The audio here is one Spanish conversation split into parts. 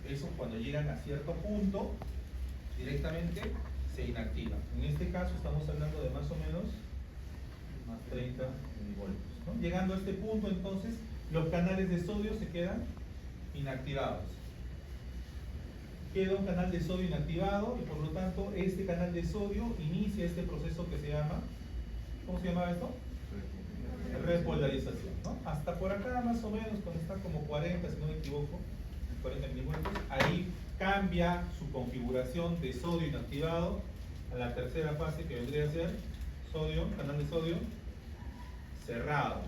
Eso cuando llegan a cierto punto, directamente se inactiva. En este caso estamos hablando de más o menos más 30 milivoltios, ¿no? Llegando a este punto, entonces, los canales de sodio se quedan inactivados. Queda un canal de sodio inactivado y por lo tanto este canal de sodio inicia este proceso que se llama, ¿cómo se llama esto? Repolarización, ¿no? Hasta por acá más o menos, cuando está como 40, si no me equivoco, 40 milivoltios, ahí cambia su configuración de sodio inactivado a la tercera fase que vendría a ser sodio, canal de sodio cerrado.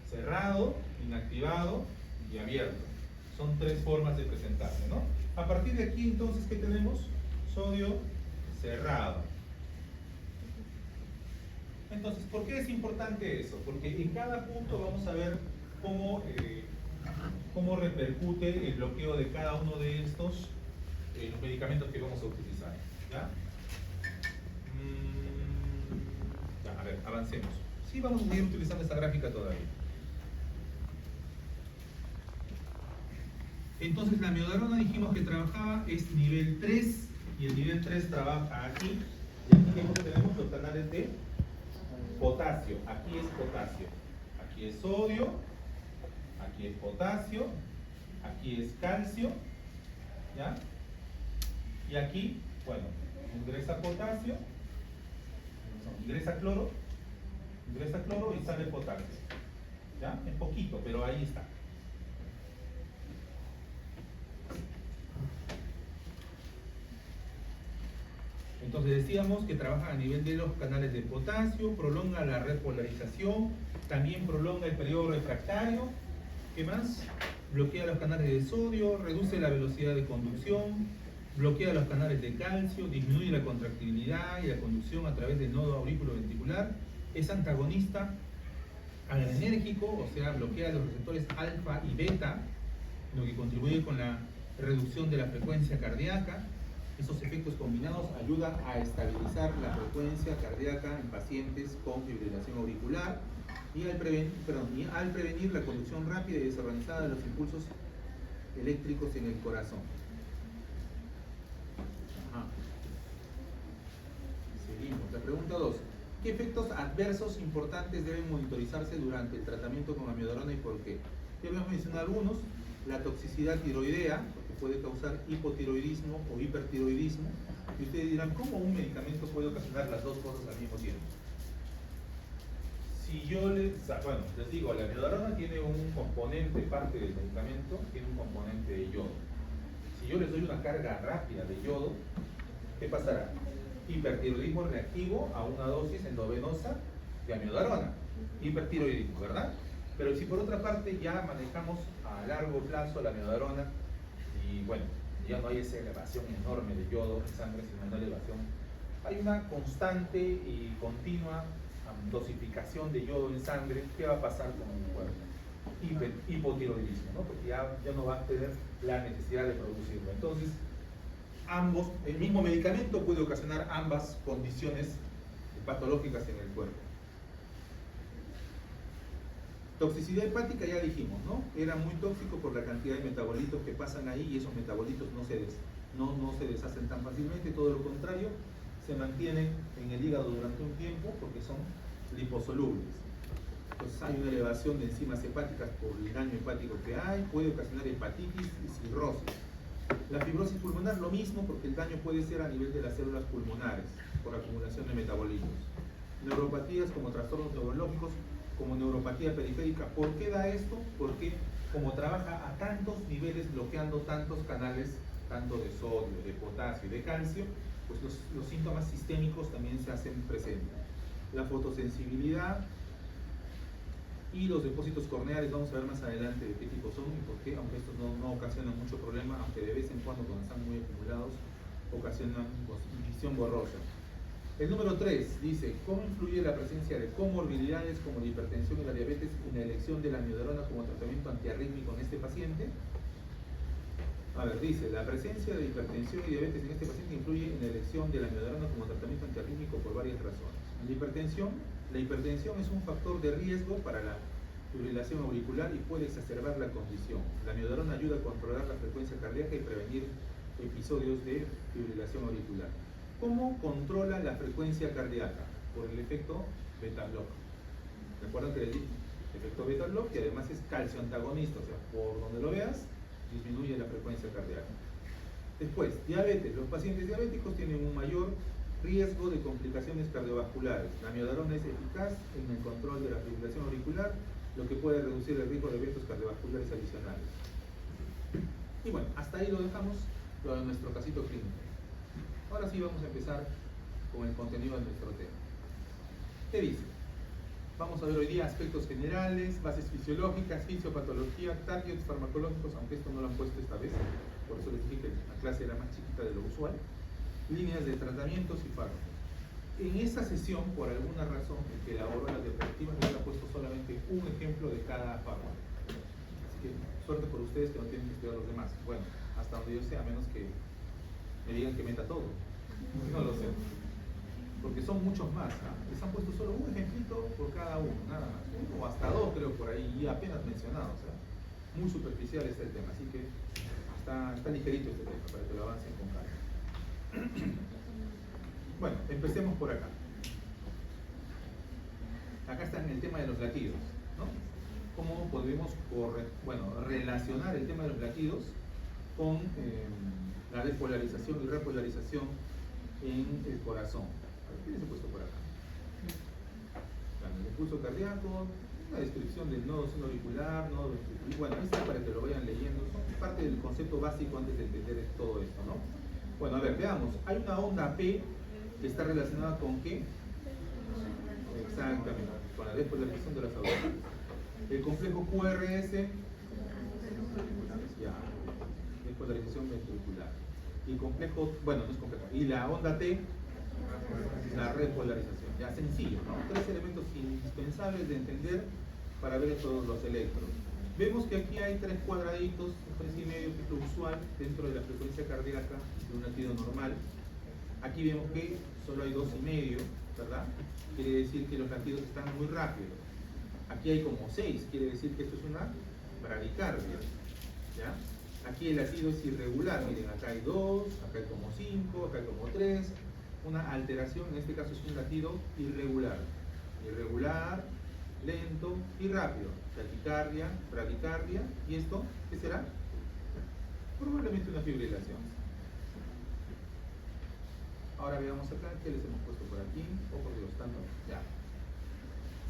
Cerrado, inactivado y abierto. Son tres formas de presentarse, ¿no? A partir de aquí entonces, ¿qué tenemos? Sodio cerrado. Entonces, ¿por qué es importante eso? Porque en cada punto vamos a ver cómo repercute el bloqueo de cada uno de estos los medicamentos que vamos a utilizar. ¿Ya? Ya, a ver, avancemos. Sí, vamos a seguir utilizando esta gráfica todavía. Entonces, la miodarona dijimos que trabajaba es nivel 3 y el nivel 3 trabaja aquí. Y aquí tenemos los canales de potasio. Aquí es potasio. Aquí es sodio. Aquí es potasio. Aquí es calcio. ¿Ya? Y aquí, bueno, ingresa potasio. Ingresa cloro y sale potasio. ¿Ya? Es poquito, pero ahí está. Entonces decíamos que trabaja a nivel de los canales de potasio, prolonga la repolarización, también prolonga el periodo refractario. ¿Qué más? Bloquea los canales de sodio, reduce la velocidad de conducción, bloquea los canales de calcio, disminuye la contractibilidad y la conducción a través del nodo aurículo-ventricular, es antagonista adrenérgico, o sea, bloquea los receptores alfa y beta, lo que contribuye con la reducción de la frecuencia cardíaca. Esos efectos combinados ayudan a estabilizar la frecuencia cardíaca en pacientes con fibrilación auricular y al prevenir la conducción rápida y desorganizada de los impulsos eléctricos en el corazón. Seguimos. La pregunta 2. ¿Qué efectos adversos importantes deben monitorizarse durante el tratamiento con amiodarona y por qué? Ya voy a mencionar algunos. La toxicidad tiroidea, porque puede causar hipotiroidismo o hipertiroidismo. Y ustedes dirán, ¿cómo un medicamento puede ocasionar las dos cosas al mismo tiempo? Si yo les digo, la amiodarona tiene un componente, parte del medicamento, tiene un componente de yodo. Si yo les doy una carga rápida de yodo, ¿qué pasará? Hipertiroidismo reactivo a una dosis endovenosa de amiodarona. Hipertiroidismo, ¿verdad? Pero si por otra parte ya manejamos a largo plazo la amiodarona y bueno, ya no hay esa elevación enorme de yodo en sangre, sino una elevación, hay una constante y continua dosificación de yodo en sangre, ¿qué va a pasar con el cuerpo? Hipotiroidismo, ¿no? Porque ya no va a tener la necesidad de producirlo. Entonces, el mismo medicamento puede ocasionar ambas condiciones patológicas en el cuerpo. Toxicidad hepática ya dijimos, ¿no? Era muy tóxico por la cantidad de metabolitos que pasan ahí y esos metabolitos no se deshacen tan fácilmente, todo lo contrario, se mantienen en el hígado durante un tiempo porque son liposolubles. Entonces hay una elevación de enzimas hepáticas por el daño hepático que hay, puede ocasionar hepatitis y cirrosis. La fibrosis pulmonar lo mismo porque el daño puede ser a nivel de las células pulmonares por acumulación de metabolitos. Neuropatías como trastornos neurológicos, como neuropatía periférica. ¿Por qué da esto? Porque como trabaja a tantos niveles bloqueando tantos canales, tanto de sodio, de potasio y de calcio, pues los síntomas sistémicos también se hacen presentes. La fotosensibilidad y los depósitos corneales, vamos a ver más adelante de qué tipo son y por qué, aunque estos no ocasionan mucho problema, aunque de vez en cuando están muy acumulados, ocasionan visión borrosa. El número 3 dice, ¿cómo influye la presencia de comorbilidades como la hipertensión y la diabetes en la elección de la amiodarona como tratamiento antiarrítmico en este paciente? A ver, dice, la presencia de hipertensión y diabetes en este paciente influye en la elección de la amiodarona como tratamiento antiarrítmico por varias razones. La hipertensión es un factor de riesgo para la fibrilación auricular y puede exacerbar la condición. La amiodarona ayuda a controlar la frecuencia cardíaca y prevenir episodios de fibrilación auricular. ¿Cómo controla la frecuencia cardíaca? Por el efecto beta-block. Recuerden que el efecto beta-block, que además es calcio antagonista, o sea, por donde lo veas, disminuye la frecuencia cardíaca. Después, diabetes. Los pacientes diabéticos tienen un mayor riesgo de complicaciones cardiovasculares. La amiodarona es eficaz en el control de la fibrilación auricular, lo que puede reducir el riesgo de eventos cardiovasculares adicionales. Y bueno, hasta ahí lo dejamos, lo de nuestro casito clínico. Ahora sí vamos a empezar con el contenido de nuestro tema. ¿Qué dice? Vamos a ver hoy día aspectos generales, bases fisiológicas, fisiopatología, targets farmacológicos, aunque esto no lo han puesto esta vez, por eso les dije que la clase era más chiquita de lo usual, líneas de tratamientos y fármacos. En esta sesión, por alguna razón, el que elaboró las diapositivas les ha puesto solamente un ejemplo de cada fármaco. Así que suerte por ustedes que no tienen que estudiar los demás. Bueno, hasta donde yo sé, a menos que me digan que meta todo. No lo sé. Porque son muchos más. Les han puesto solo un ejemplito por cada uno, nada más. Uno o hasta dos creo por ahí, y apenas mencionado. O sea, muy superficial está el tema. Así que está ligerito este tema para que lo avancen con calma. Bueno, empecemos por acá. Acá está en el tema de los latidos, ¿no? ¿Cómo podemos relacionar el tema de los latidos con la despolarización y repolarización en el corazón? ¿Qué les he puesto por acá? Bueno, el impulso cardíaco, una descripción del nodo seno auricular, nodo ventricular. Bueno, esto es para que lo vayan leyendo, son parte del concepto básico antes de entender todo esto, ¿no? Bueno, a ver, veamos. Hay una onda P que está relacionada con ¿qué? Exactamente, con la despolarización de las aurículas. El complejo QRS, ya, despolarización ventricular. Y el complejo, bueno, no es complejo. Y la onda T, la repolarización. Ya, sencillo, ¿no? Tres elementos indispensables de entender para ver todos los electrodos. Vemos que aquí hay tres cuadraditos, 3,5, que es lo usual dentro de la frecuencia cardíaca de un latido normal. Aquí vemos que solo hay 2,5, ¿verdad? Quiere decir que los latidos están muy rápidos. Aquí hay como 6, quiere decir que esto es una bradicardia, ¿ya? Aquí el latido es irregular, miren, acá hay 2, acá hay como 5, acá hay como 3. Una alteración, en este caso es un latido irregular. Irregular, lento y rápido. Taquicardia, bradicardia. ¿Y esto qué será? Probablemente una fibrilación. Ahora veamos acá qué les hemos puesto por aquí. Oh, por Dios, tanto. Ya.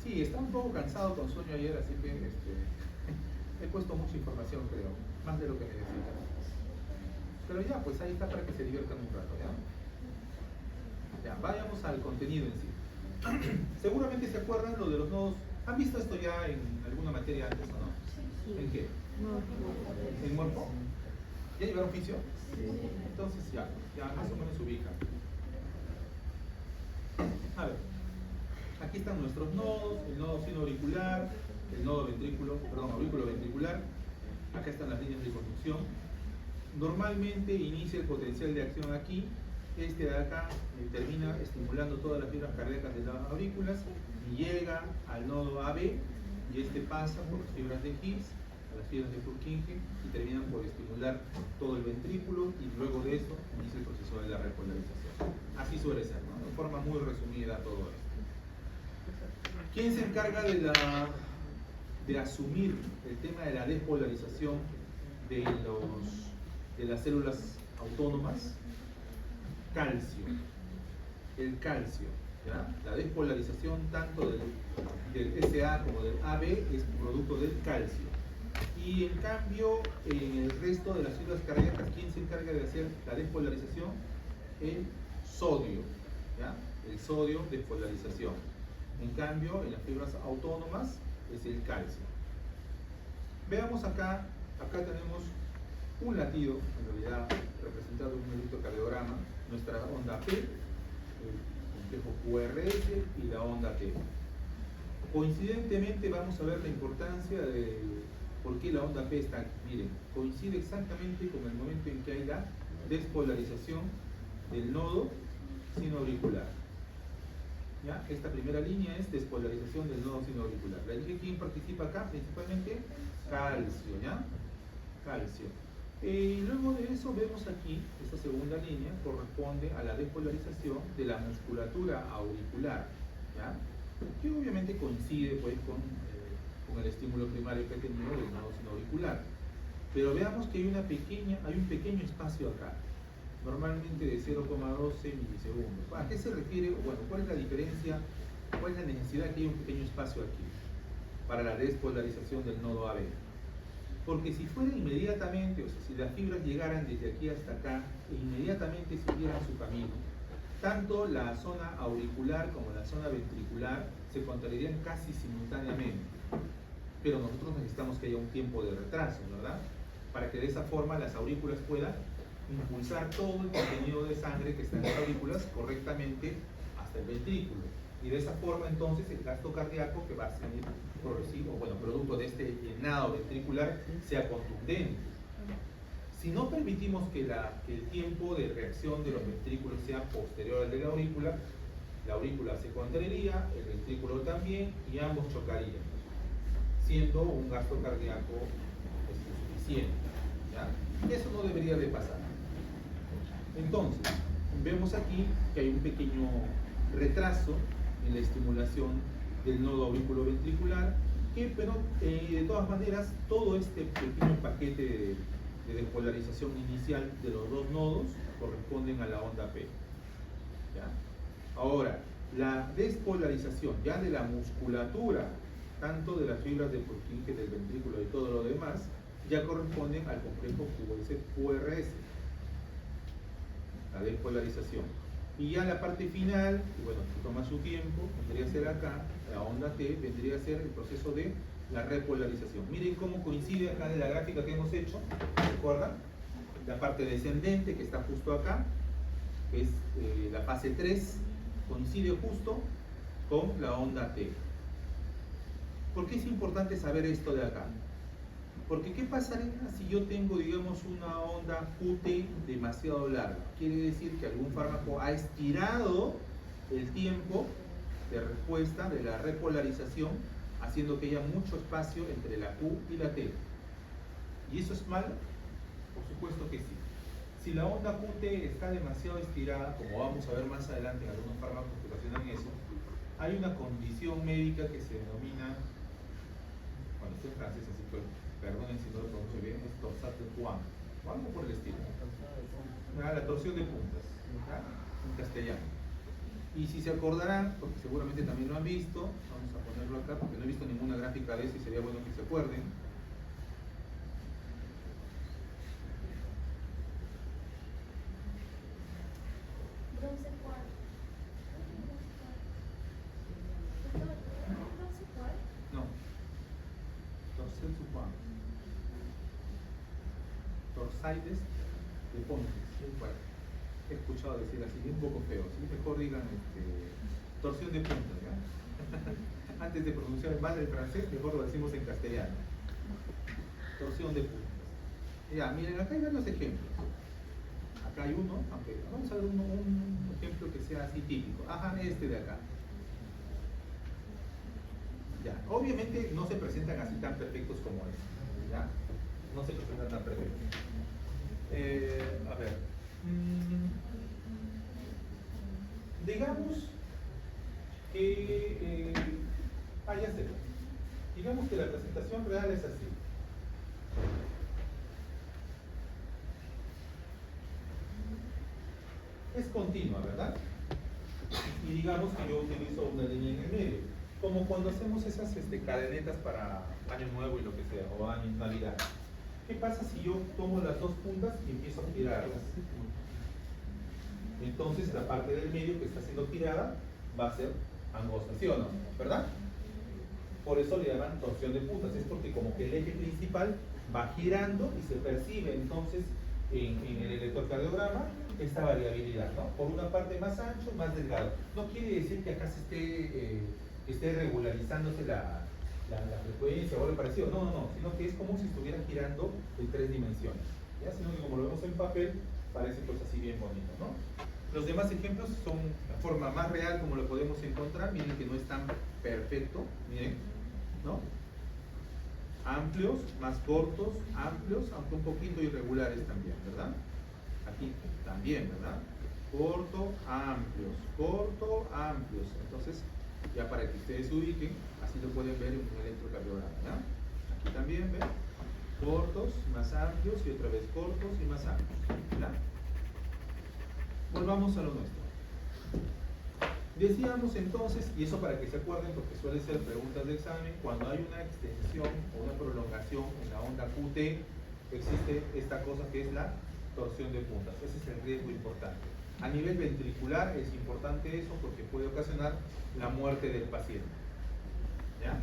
Sí, está un poco cansado con sueño ayer, así que he puesto mucha información, creo. Más de lo que necesitan. Pero ya, pues ahí está para que se diviertan un rato, ¿ya? Ya, vayamos al contenido en sí. Seguramente se acuerdan lo de los nodos. ¿Han visto esto ya en alguna materia antes o no? Sí. ¿En qué? ¿En morfo? ¿Ya llevaron fisio? Sí. Entonces ya más o menos se ubica. A ver, aquí están nuestros nodos, el nodo seno auricular, el nodo aurículo ventricular. Acá están las líneas de conducción. Normalmente inicia el potencial de acción aquí. Este de acá termina estimulando todas las fibras cardíacas de las aurículas y llega al nodo AB, y este pasa por las fibras de His a las fibras de Purkinje y terminan por estimular todo el ventrículo, y luego de eso inicia el proceso de la repolarización. Así suele ser, ¿no? De forma muy resumida todo esto. ¿Quién se encarga de asumir el tema de la despolarización de las células autónomas? Calcio. El calcio, ¿ya? La despolarización tanto del SA como del AB es producto del calcio. Y en cambio, en el resto de las fibras cardíacas, ¿quién se encarga de hacer la despolarización? El sodio, ¿ya? El sodio, despolarización. En cambio, en las fibras autónomas es el calcio. Veamos acá tenemos un latido, en realidad representado en un electrocardiograma, nuestra onda P, el complejo QRS y la onda T. Coincidentemente vamos a ver la importancia de por qué la onda P está aquí. Miren, coincide exactamente con el momento en que hay la despolarización del nodo seno auricular. ¿ya? Esta primera línea es despolarización del nodo sinoauricular. Le dije quién participa acá, principalmente calcio, ¿ya? Calcio. Y luego de eso vemos aquí, esta segunda línea corresponde a la despolarización de la musculatura auricular, ¿ya? Que obviamente coincide pues con el estímulo primario que ha tenido del nodo sinoauricular. Pero veamos que hay un pequeño espacio acá, normalmente de 0,12 milisegundos. ¿A qué se refiere? Bueno, ¿cuál es la diferencia? ¿Cuál es la necesidad de que haya un pequeño espacio aquí para la despolarización del nodo AB? Porque si fuera inmediatamente, o sea, si las fibras llegaran desde aquí hasta acá e inmediatamente siguieran su camino, tanto la zona auricular como la zona ventricular se contraerían casi simultáneamente. Pero nosotros necesitamos que haya un tiempo de retraso, ¿verdad? Para que de esa forma las aurículas puedan impulsar todo el contenido de sangre que está en las aurículas correctamente hasta el ventrículo. Y de esa forma entonces el gasto cardíaco que va a ser progresivo, bueno, producto de este llenado ventricular, sea contundente. Si no permitimos que el tiempo de reacción de los ventrículos sea posterior al de la aurícula se contraería, el ventrículo también, y ambos chocarían, siendo un gasto cardíaco insuficiente, ¿ya? Eso no debería de pasar. Entonces, vemos aquí que hay un pequeño retraso en la estimulación del nodo auriculoventricular, que, pero de todas maneras, todo este pequeño paquete de despolarización inicial de los dos nodos corresponden a la onda P, ¿ya? Ahora, la despolarización ya de la musculatura, tanto de las fibras del Purkinje, del ventrículo y todo lo demás, ya corresponden al complejo QRS, la despolarización. Y ya la parte final, y bueno, que toma su tiempo, vendría a ser acá, la onda T, vendría a ser el proceso de la repolarización. Miren cómo coincide acá en la gráfica que hemos hecho, ¿recuerdan? La parte descendente que está justo acá, que es la fase 3, coincide justo con la onda T. ¿Por qué es importante saber esto de acá? Porque ¿qué pasaría si yo tengo, digamos, una onda QT demasiado larga? Quiere decir que algún fármaco ha estirado el tiempo de respuesta de la repolarización, haciendo que haya mucho espacio entre la Q y la T. ¿Y eso es malo? Por supuesto que sí. Si la onda QT está demasiado estirada, como vamos a ver más adelante en algunos fármacos que ocasionan eso, hay una condición médica que se denomina, bueno, esto es francés, así que perdonen si no lo pronuncio bien, es torsade de Pointes, o algo por el estilo. La torsión de puntas, ¿ya? En castellano. Y si se acordarán, porque seguramente también lo han visto, vamos a ponerlo acá porque no he visto ninguna gráfica de eso y sería bueno que se acuerden. No, torsión de Pointes. Torsades de Pontes. Bueno, he escuchado decir así, un poco feo, ¿sí? Mejor digan torsión de puntas, ¿ya? Antes de pronunciar mal el francés, mejor lo decimos en castellano. Torsión de puntas. Ya, miren, acá hay varios ejemplos. Acá hay uno, aunque vamos a ver un ejemplo que sea así típico. Ajá, este de acá. Ya, obviamente no se presentan así tan perfectos como este, ¿ya? No se presentan tan perfectos. A ver. Digamos que ya sé. Digamos que la presentación real es así. Es continua, ¿verdad? Y digamos que yo utilizo una línea en el medio, como cuando hacemos esas cadenetas para Año Nuevo y lo que sea, o Año Navidad. ¿Qué pasa si yo tomo las dos puntas y empiezo a girarlas? Entonces la parte del medio que está siendo girada va a ser angosta, ¿sí o no? ¿Verdad? Por eso le llaman torsión de puntas, es porque como que el eje principal va girando y se percibe entonces en el electrocardiograma esta variabilidad, ¿no? Por una parte más ancho, más delgado. No quiere decir que acá se esté regularizándose la frecuencia o algo parecido, no, sino que es como si estuviera girando en 3 dimensiones, ¿ya? Sino que como lo vemos en papel, parece pues así bien bonito, ¿no? Los demás ejemplos son la forma más real como lo podemos encontrar. Miren que no es tan perfecto, miren, ¿no? Amplios, más cortos, amplios, aunque un poquito irregulares también, ¿verdad? Aquí también, ¿verdad? Corto, amplios. Entonces, ya para que ustedes se ubiquen, así lo pueden ver en un electrocardiograma, ¿ya? Aquí también, ¿ven? Cortos, más amplios, y otra vez cortos y más amplios, ¿ya? Volvamos a lo nuestro. Decíamos entonces, y eso para que se acuerden porque suelen ser preguntas de examen, cuando hay una extensión o una prolongación en la onda QT, existe esta cosa que es la torsión de puntas. Ese es el riesgo importante. A nivel ventricular es importante eso porque puede ocasionar la muerte del paciente. ¿Ya?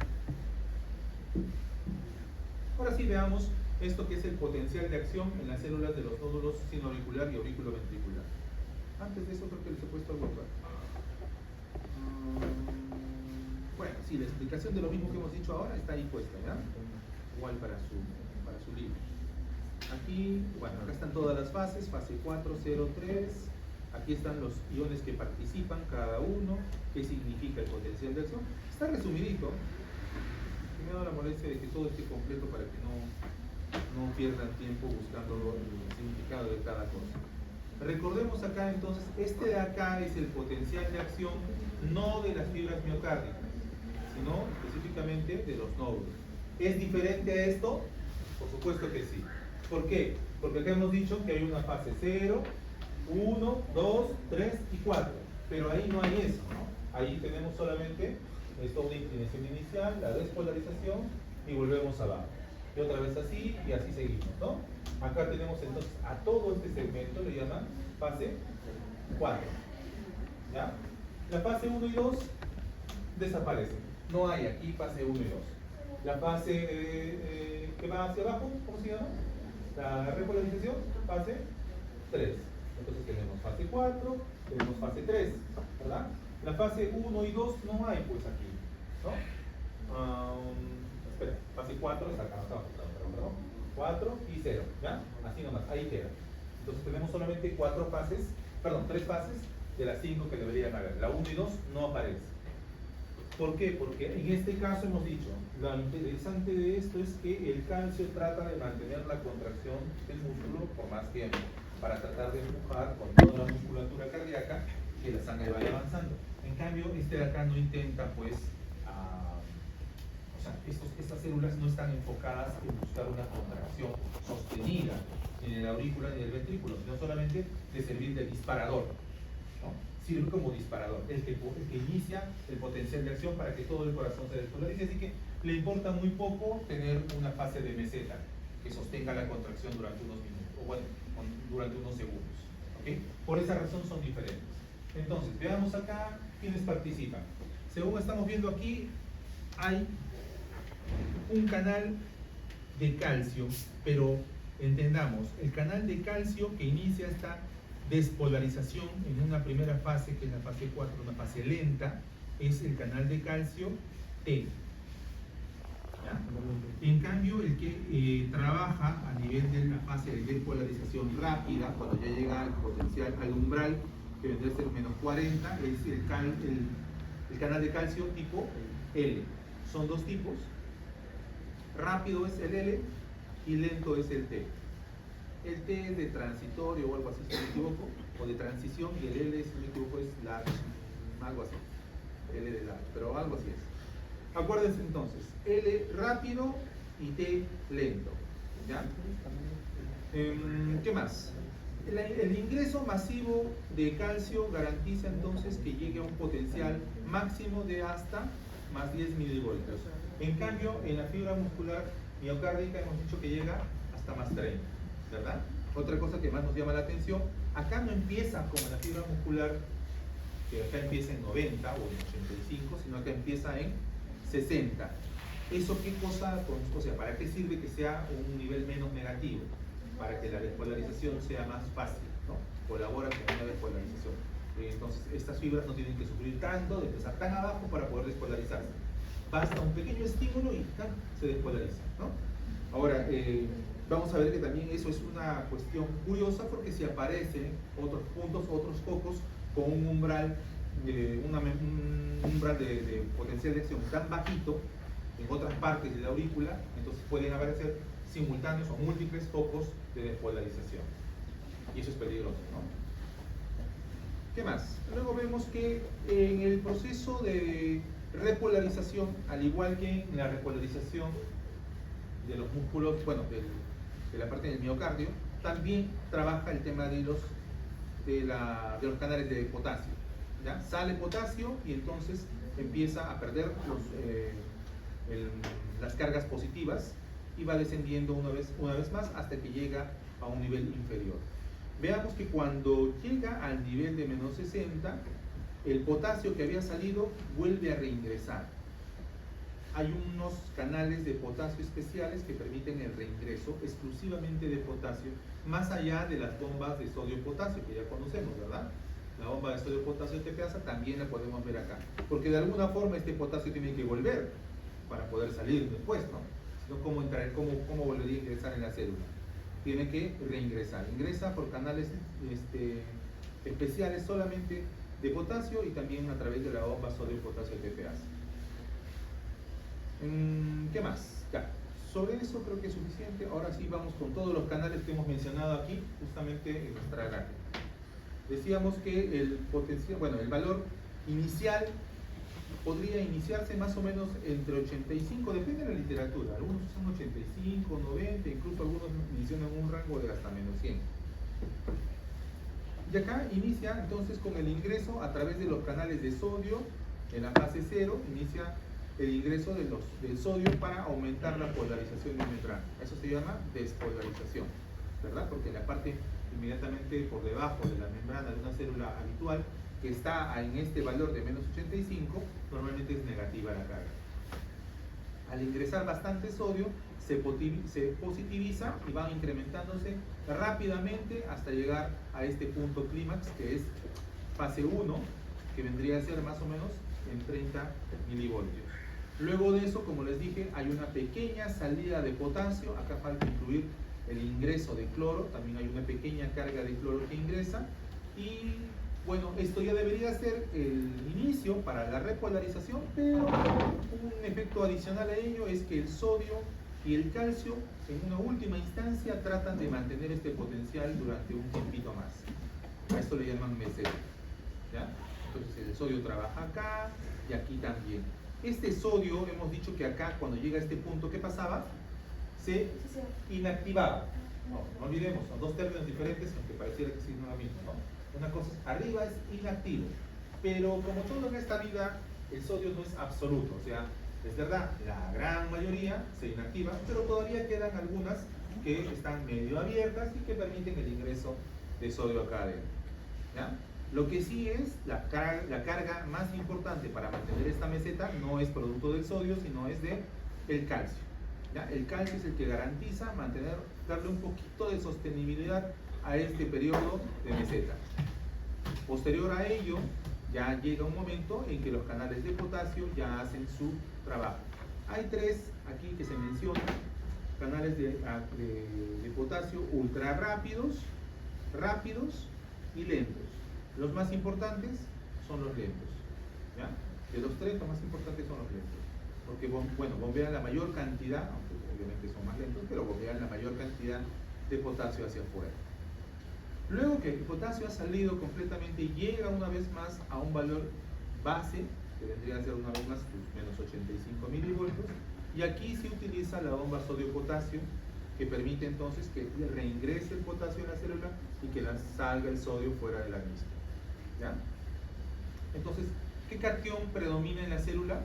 Ahora sí veamos esto que es el potencial de acción en las células de los nódulos sinoauricular y auriculoventricular. Antes de eso creo que les he puesto algo acá. Bueno, sí, la explicación de lo mismo que hemos dicho ahora está ahí puesta, ¿ya? Igual para su libro. Aquí, bueno, acá están todas las fases, fase 4, 0, 3. Aquí están los iones que participan, cada uno, qué significa el potencial de acción. Está resumidito. Me he dado la molestia de que todo esté completo para que no pierdan tiempo buscando el significado de cada cosa. Recordemos acá entonces, este de acá es el potencial de acción no de las fibras miocárdicas, sino específicamente de los nódulos. ¿Es diferente a esto? Por supuesto que sí. ¿Por qué? Porque acá hemos dicho que hay una fase 0, 1, 2, 3 y 4. Pero ahí no hay eso, ¿no? Ahí tenemos solamente esto, una inclinación inicial, la despolarización y volvemos abajo. Y otra vez así y así seguimos, ¿no? Acá tenemos entonces a todo este segmento, le llaman fase 4. ¿Ya? La fase 1 y 2 desaparecen. No hay aquí fase 1 y 2. La fase que va hacia abajo, ¿cómo se llama? La repolarización, fase 3. Entonces tenemos fase 4, tenemos fase 3, ¿verdad? La fase 1 y 2 no hay pues aquí, ¿no? Espera, fase 4 es acá, perdón. 4 y 0, ¿ya? Así nomás, ahí queda. Entonces tenemos solamente 3 fases de las 5 que deberían haber. La 1 y 2 no aparece. ¿Por qué? Porque en este caso hemos dicho, lo interesante de esto es que el calcio trata de mantener la contracción del músculo por más tiempo, para tratar de empujar con toda la musculatura cardíaca que la sangre vaya avanzando. En cambio, este de acá no intenta, pues, o sea, estas células no están enfocadas en buscar una contracción sostenida ni en la aurícula ni en el ventrículo, sino solamente de servir de disparador, ¿no? Sirve como disparador, el que inicia el potencial de acción para que todo el corazón se despolarice, así que le importa muy poco tener una fase de meseta que sostenga la contracción durante unos minutos, o bueno, durante unos segundos, ¿ok? Por esa razón son diferentes. Entonces, veamos acá quiénes participan. Según estamos viendo aquí, hay un canal de calcio, pero entendamos, el canal de calcio que inicia esta despolarización en una primera fase, que es la fase 4, una fase lenta, es el canal de calcio T. ¿Ya? En cambio, el que trabaja a nivel de la fase de despolarización rápida, cuando ya llega al potencial, al umbral, que vendría a ser menos 40, es el canal de calcio tipo L. Son dos tipos. Rápido es el L y lento es el T. El T es de transitorio o algo así, si no me equivoco, o de transición, y el L, si no me equivoco, es large, algo así. L de large, pero algo así es. Acuérdense entonces, L rápido y T lento. ¿Ya? ¿Qué más? El ingreso masivo de calcio garantiza entonces que llegue a un potencial máximo de hasta más 10 milivoltios. En cambio, en la fibra muscular miocárdica hemos dicho que llega hasta más 30, ¿verdad? Otra cosa que más nos llama la atención, acá no empieza como en la fibra muscular, que acá empieza en 90 o en 85, sino acá empieza en 60. ¿Eso qué cosa? O sea, ¿para qué sirve que sea un nivel menos negativo? Para que la despolarización sea más fácil, ¿no? Colabora con una despolarización. Entonces, estas fibras no tienen que sufrir tanto de empezar tan abajo para poder despolarizarse. Basta un pequeño estímulo y se despolariza, ¿no? Ahora, Vamos a ver que también eso es una cuestión curiosa, porque si aparecen otros puntos, otros focos con un umbral de potencial de acción tan bajito en otras partes de la aurícula, entonces pueden aparecer simultáneos o múltiples focos de despolarización, y eso es peligroso, ¿no? ¿Qué más? Luego vemos que en el proceso de repolarización, al igual que en la repolarización de los músculos, bueno, de la parte del miocardio, también trabaja el tema de los canales de potasio. ¿Ya? Sale potasio y entonces empieza a perder las cargas positivas y va descendiendo una vez más hasta que llega a un nivel inferior. Veamos que cuando llega al nivel de menos 60, el potasio que había salido vuelve a reingresar. Hay unos canales de potasio especiales que permiten el reingreso exclusivamente de potasio, más allá de las bombas de sodio-potasio que ya conocemos, ¿verdad? La bomba de sodio-potasio TPasa también la podemos ver acá, porque de alguna forma este potasio tiene que volver para poder salir después, ¿no? Si no, ¿cómo volvería a ingresar en la célula? Tiene que reingresar. Ingresa por canales especiales solamente de potasio y también a través de la bomba sodio-potasio TPasa. ¿Qué más? Ya, sobre eso creo que es suficiente. Ahora sí vamos con todos los canales que hemos mencionado aquí, justamente en nuestra gráfica. Decíamos que el valor inicial podría iniciarse más o menos entre 85, depende de la literatura. Algunos usan 85, 90, incluso algunos mencionan un rango de hasta menos 100. Y acá inicia entonces con el ingreso a través de los canales de sodio. En la fase 0 inicia el ingreso del sodio para aumentar la polarización de membrana. Eso se llama despolarización, ¿verdad? Porque la parte inmediatamente por debajo de la membrana de una célula habitual, que está en este valor de menos 85, normalmente es negativa la carga. Al ingresar bastante sodio, se positiviza y va incrementándose rápidamente hasta llegar a este punto clímax, que es fase 1, que vendría a ser más o menos en 30 milivoltios. Luego de eso, como les dije, hay una pequeña salida de potasio. Acá falta incluir el ingreso de cloro, también hay una pequeña carga de cloro que ingresa, y bueno, esto ya debería ser el inicio para la repolarización, pero un efecto adicional a ello es que el sodio y el calcio en una última instancia tratan de mantener este potencial durante un tiempito más. A esto le llaman meseta, ¿ya? Entonces el sodio trabaja acá y aquí también. Este sodio, hemos dicho que acá cuando llega a este punto, ¿qué pasaba? Se inactivaba. No olvidemos, son dos términos diferentes, aunque pareciera que sí no es lo mismo, ¿no? Una cosa es arriba es inactivo, pero como todo en esta vida, el sodio no es absoluto, o sea, es verdad, la gran mayoría se inactiva, pero todavía quedan algunas que están medio abiertas y que permiten el ingreso de sodio acá adentro, ¿ya? Lo que sí es, la carga más importante para mantener esta meseta no es producto del sodio, sino es del calcio, ¿ya? El calcio es el que garantiza darle un poquito de sostenibilidad a este periodo de meseta. Posterior a ello, ya llega un momento en que los canales de potasio ya hacen su trabajo. Hay tres aquí que se mencionan, canales de potasio ultra rápidos y lentos. Los más importantes son los lentos, ¿ya? De los tres, los más importantes son los lentos, porque bombean la mayor cantidad, aunque obviamente son más lentos, pero bombean la mayor cantidad de potasio hacia afuera. Luego que el potasio ha salido completamente, llega una vez más a un valor base, que vendría a ser una vez más menos 85 milivoltios, y aquí se utiliza la bomba sodio-potasio, que permite entonces que reingrese el potasio en la célula y que salga el sodio fuera de la misma, ¿ya? Entonces, ¿qué catión predomina en la célula?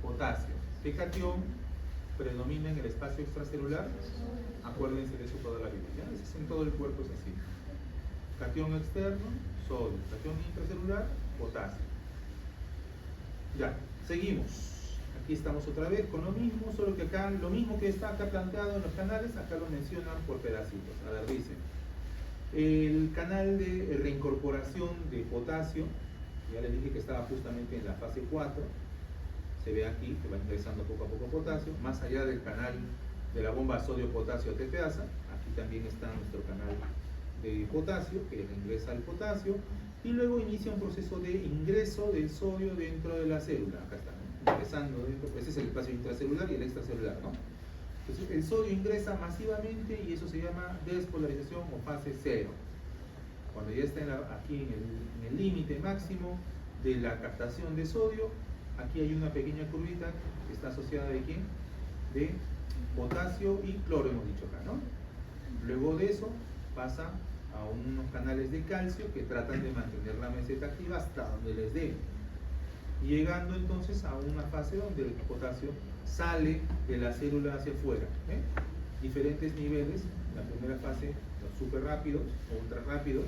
Potasio. ¿Qué catión predomina en el espacio extracelular? Acuérdense de eso toda la vida, ¿ya? En todo el cuerpo es así. Catión externo, sodio. Catión intracelular, potasio. Ya, seguimos. Aquí estamos otra vez con lo mismo, solo que acá, lo mismo que está acá planteado en los canales, acá lo mencionan por pedacitos. A ver, dice, el canal de reincorporación de potasio, ya les dije que estaba justamente en la fase 4, se ve aquí que va ingresando poco a poco potasio, más allá del canal de la bomba sodio-potasio TPasa. Aquí también está nuestro canal de potasio, que ingresa el potasio, y luego inicia un proceso de ingreso del sodio dentro de la célula. Acá está, ¿no? Ingresando dentro, ese es el espacio intracelular y el extracelular, ¿no? Entonces, el sodio ingresa masivamente y eso se llama despolarización o fase cero. Cuando ya está aquí en el límite máximo de la captación de sodio, aquí hay una pequeña curvita que está asociada ¿de quién? De potasio y cloro, hemos dicho acá, ¿no? Luego de eso pasa a unos canales de calcio que tratan de mantener la meseta activa hasta donde les dé, llegando entonces a una fase donde el potasio sale de la célula hacia afuera, ¿eh? Diferentes niveles. La primera fase, los super rápidos o ultra rápidos,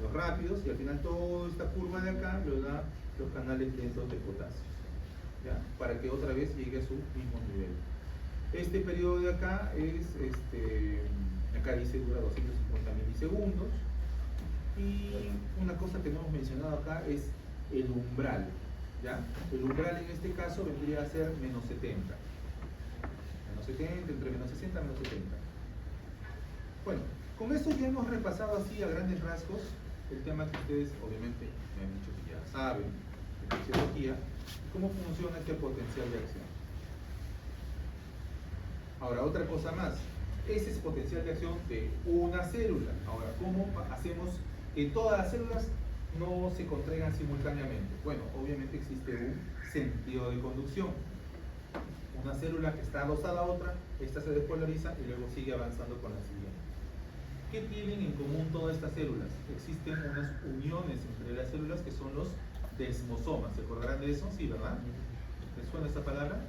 los rápidos, y al final toda esta curva de acá lo da los canales densos de potasio, ¿ya? Para que otra vez llegue a su mismo nivel. Este periodo de acá es, acá dice dura 250 milisegundos, y una cosa que no hemos mencionado acá es el umbral, ¿ya? El umbral en este caso vendría a ser menos 70, entre menos 60 y menos 70. Bueno, con esto ya hemos repasado así a grandes rasgos el tema que ustedes obviamente me han dicho que ya saben de fisiología, cómo funciona este potencial de acción. Ahora, otra cosa más, ese es potencial de acción de una célula. Ahora, ¿cómo hacemos que todas las células no se contraigan simultáneamente? Bueno, obviamente existe un sentido de conducción. Una célula que está adosada a otra, esta se despolariza y luego sigue avanzando con la siguiente. ¿Qué tienen en común todas estas células? Existen unas uniones entre las células que son los desmosomas. ¿Se acordarán de eso? Sí, ¿verdad? ¿Les suena esta palabra?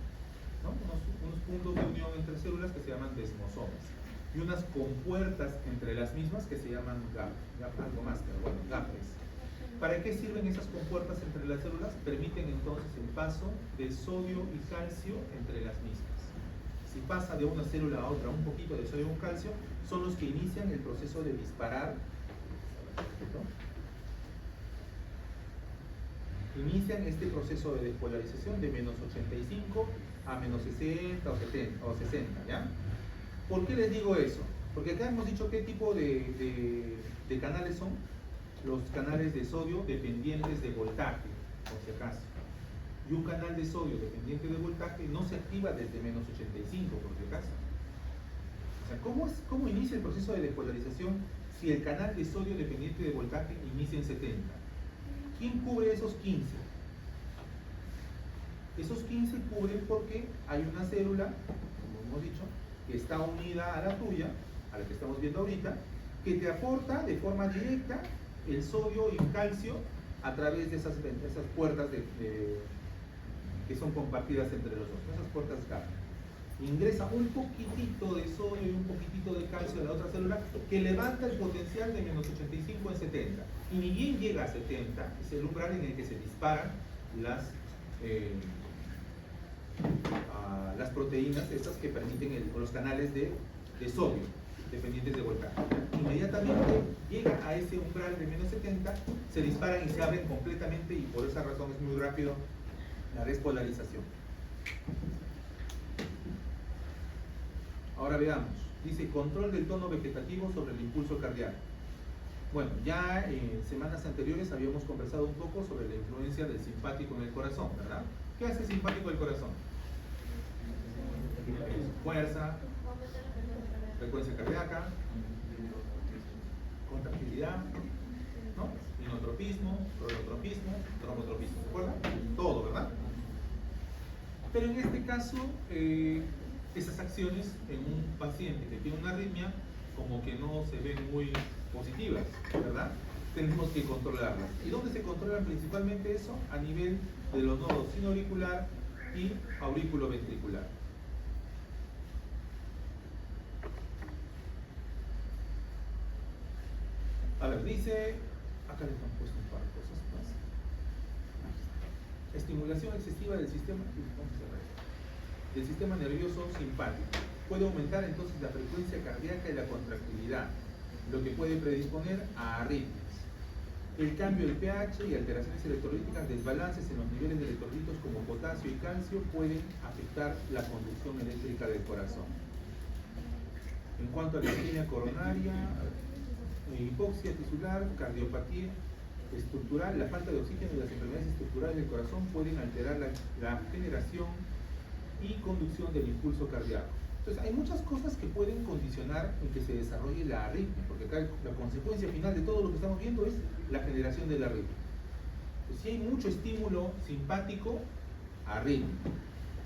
¿No? Unos puntos de unión entre células que se llaman desmosomas. Y unas compuertas entre las mismas que se llaman algo más, pero bueno, gapres. ¿Para qué sirven esas compuertas entre las células? Permiten entonces el paso de sodio y calcio entre las mismas. Si pasa de una célula a otra un poquito de sodio y un calcio, son los que inician el proceso de disparar, ¿no? Inician este proceso de despolarización de menos 85 a menos 60 o 70 o 60, ¿ya? ¿Por qué les digo eso? Porque acá hemos dicho qué tipo de canales son. Los canales de sodio dependientes de voltaje, por si acaso. Y un canal de sodio dependiente de voltaje no se activa desde menos 85, por si acaso. O sea, ¿cómo inicia el proceso de despolarización si el canal de sodio dependiente de voltaje inicia en 70? ¿Quién cubre esos 15? Esos 15 cubren porque hay una célula, como hemos dicho, que está unida a la tuya, a la que estamos viendo ahorita, que te aporta de forma directa el sodio y el calcio a través de esas puertas que son compartidas entre los dos, esas puertas GAP. Ingresa un poquitito de sodio y un poquitito de calcio a la otra célula que levanta el potencial de menos 85 en 70. Y ni bien llega a 70, es el umbral en el que se disparan las proteínas, estas que permiten los canales de sodio dependientes de voltaje. Inmediatamente llega a ese umbral de menos 70, se disparan y se abren completamente, y por esa razón es muy rápido la despolarización. Ahora veamos, dice control del tono vegetativo sobre el impulso cardíaco. Bueno, ya en semanas anteriores habíamos conversado un poco sobre la influencia del simpático en el corazón, ¿verdad? ¿Qué hace el simpático del corazón? Fuerza, frecuencia cardíaca, contractilidad, ¿no? Inotropismo, cronotropismo, trombotropismo, ¿se acuerdan? Todo, ¿verdad? Pero en este caso, esas acciones en un paciente que tiene una arritmia como que no se ven muy positivas, ¿verdad? Tenemos que controlarlas. ¿Y dónde se controlan principalmente eso? A nivel de los nodos sinoauricular y auriculoventricular. A ver, dice, acá les han puesto un par de cosas más. Estimulación excesiva del sistema nervioso simpático. Puede aumentar entonces la frecuencia cardíaca y la contractilidad, lo que puede predisponer a arritmias. El cambio del pH y alteraciones electrolíticas, desbalances en los niveles de electrolitos como potasio y calcio pueden afectar la conducción eléctrica del corazón. En cuanto a la isquemia coronaria, hipoxia tisular, cardiopatía estructural, la falta de oxígeno y las enfermedades estructurales del corazón pueden alterar la generación y conducción del impulso cardíaco. Entonces hay muchas cosas que pueden condicionar en que se desarrolle la arritmia, porque acá la consecuencia final de todo lo que estamos viendo es la generación de la arritmia. Entonces, si hay mucho estímulo simpático, arritmia.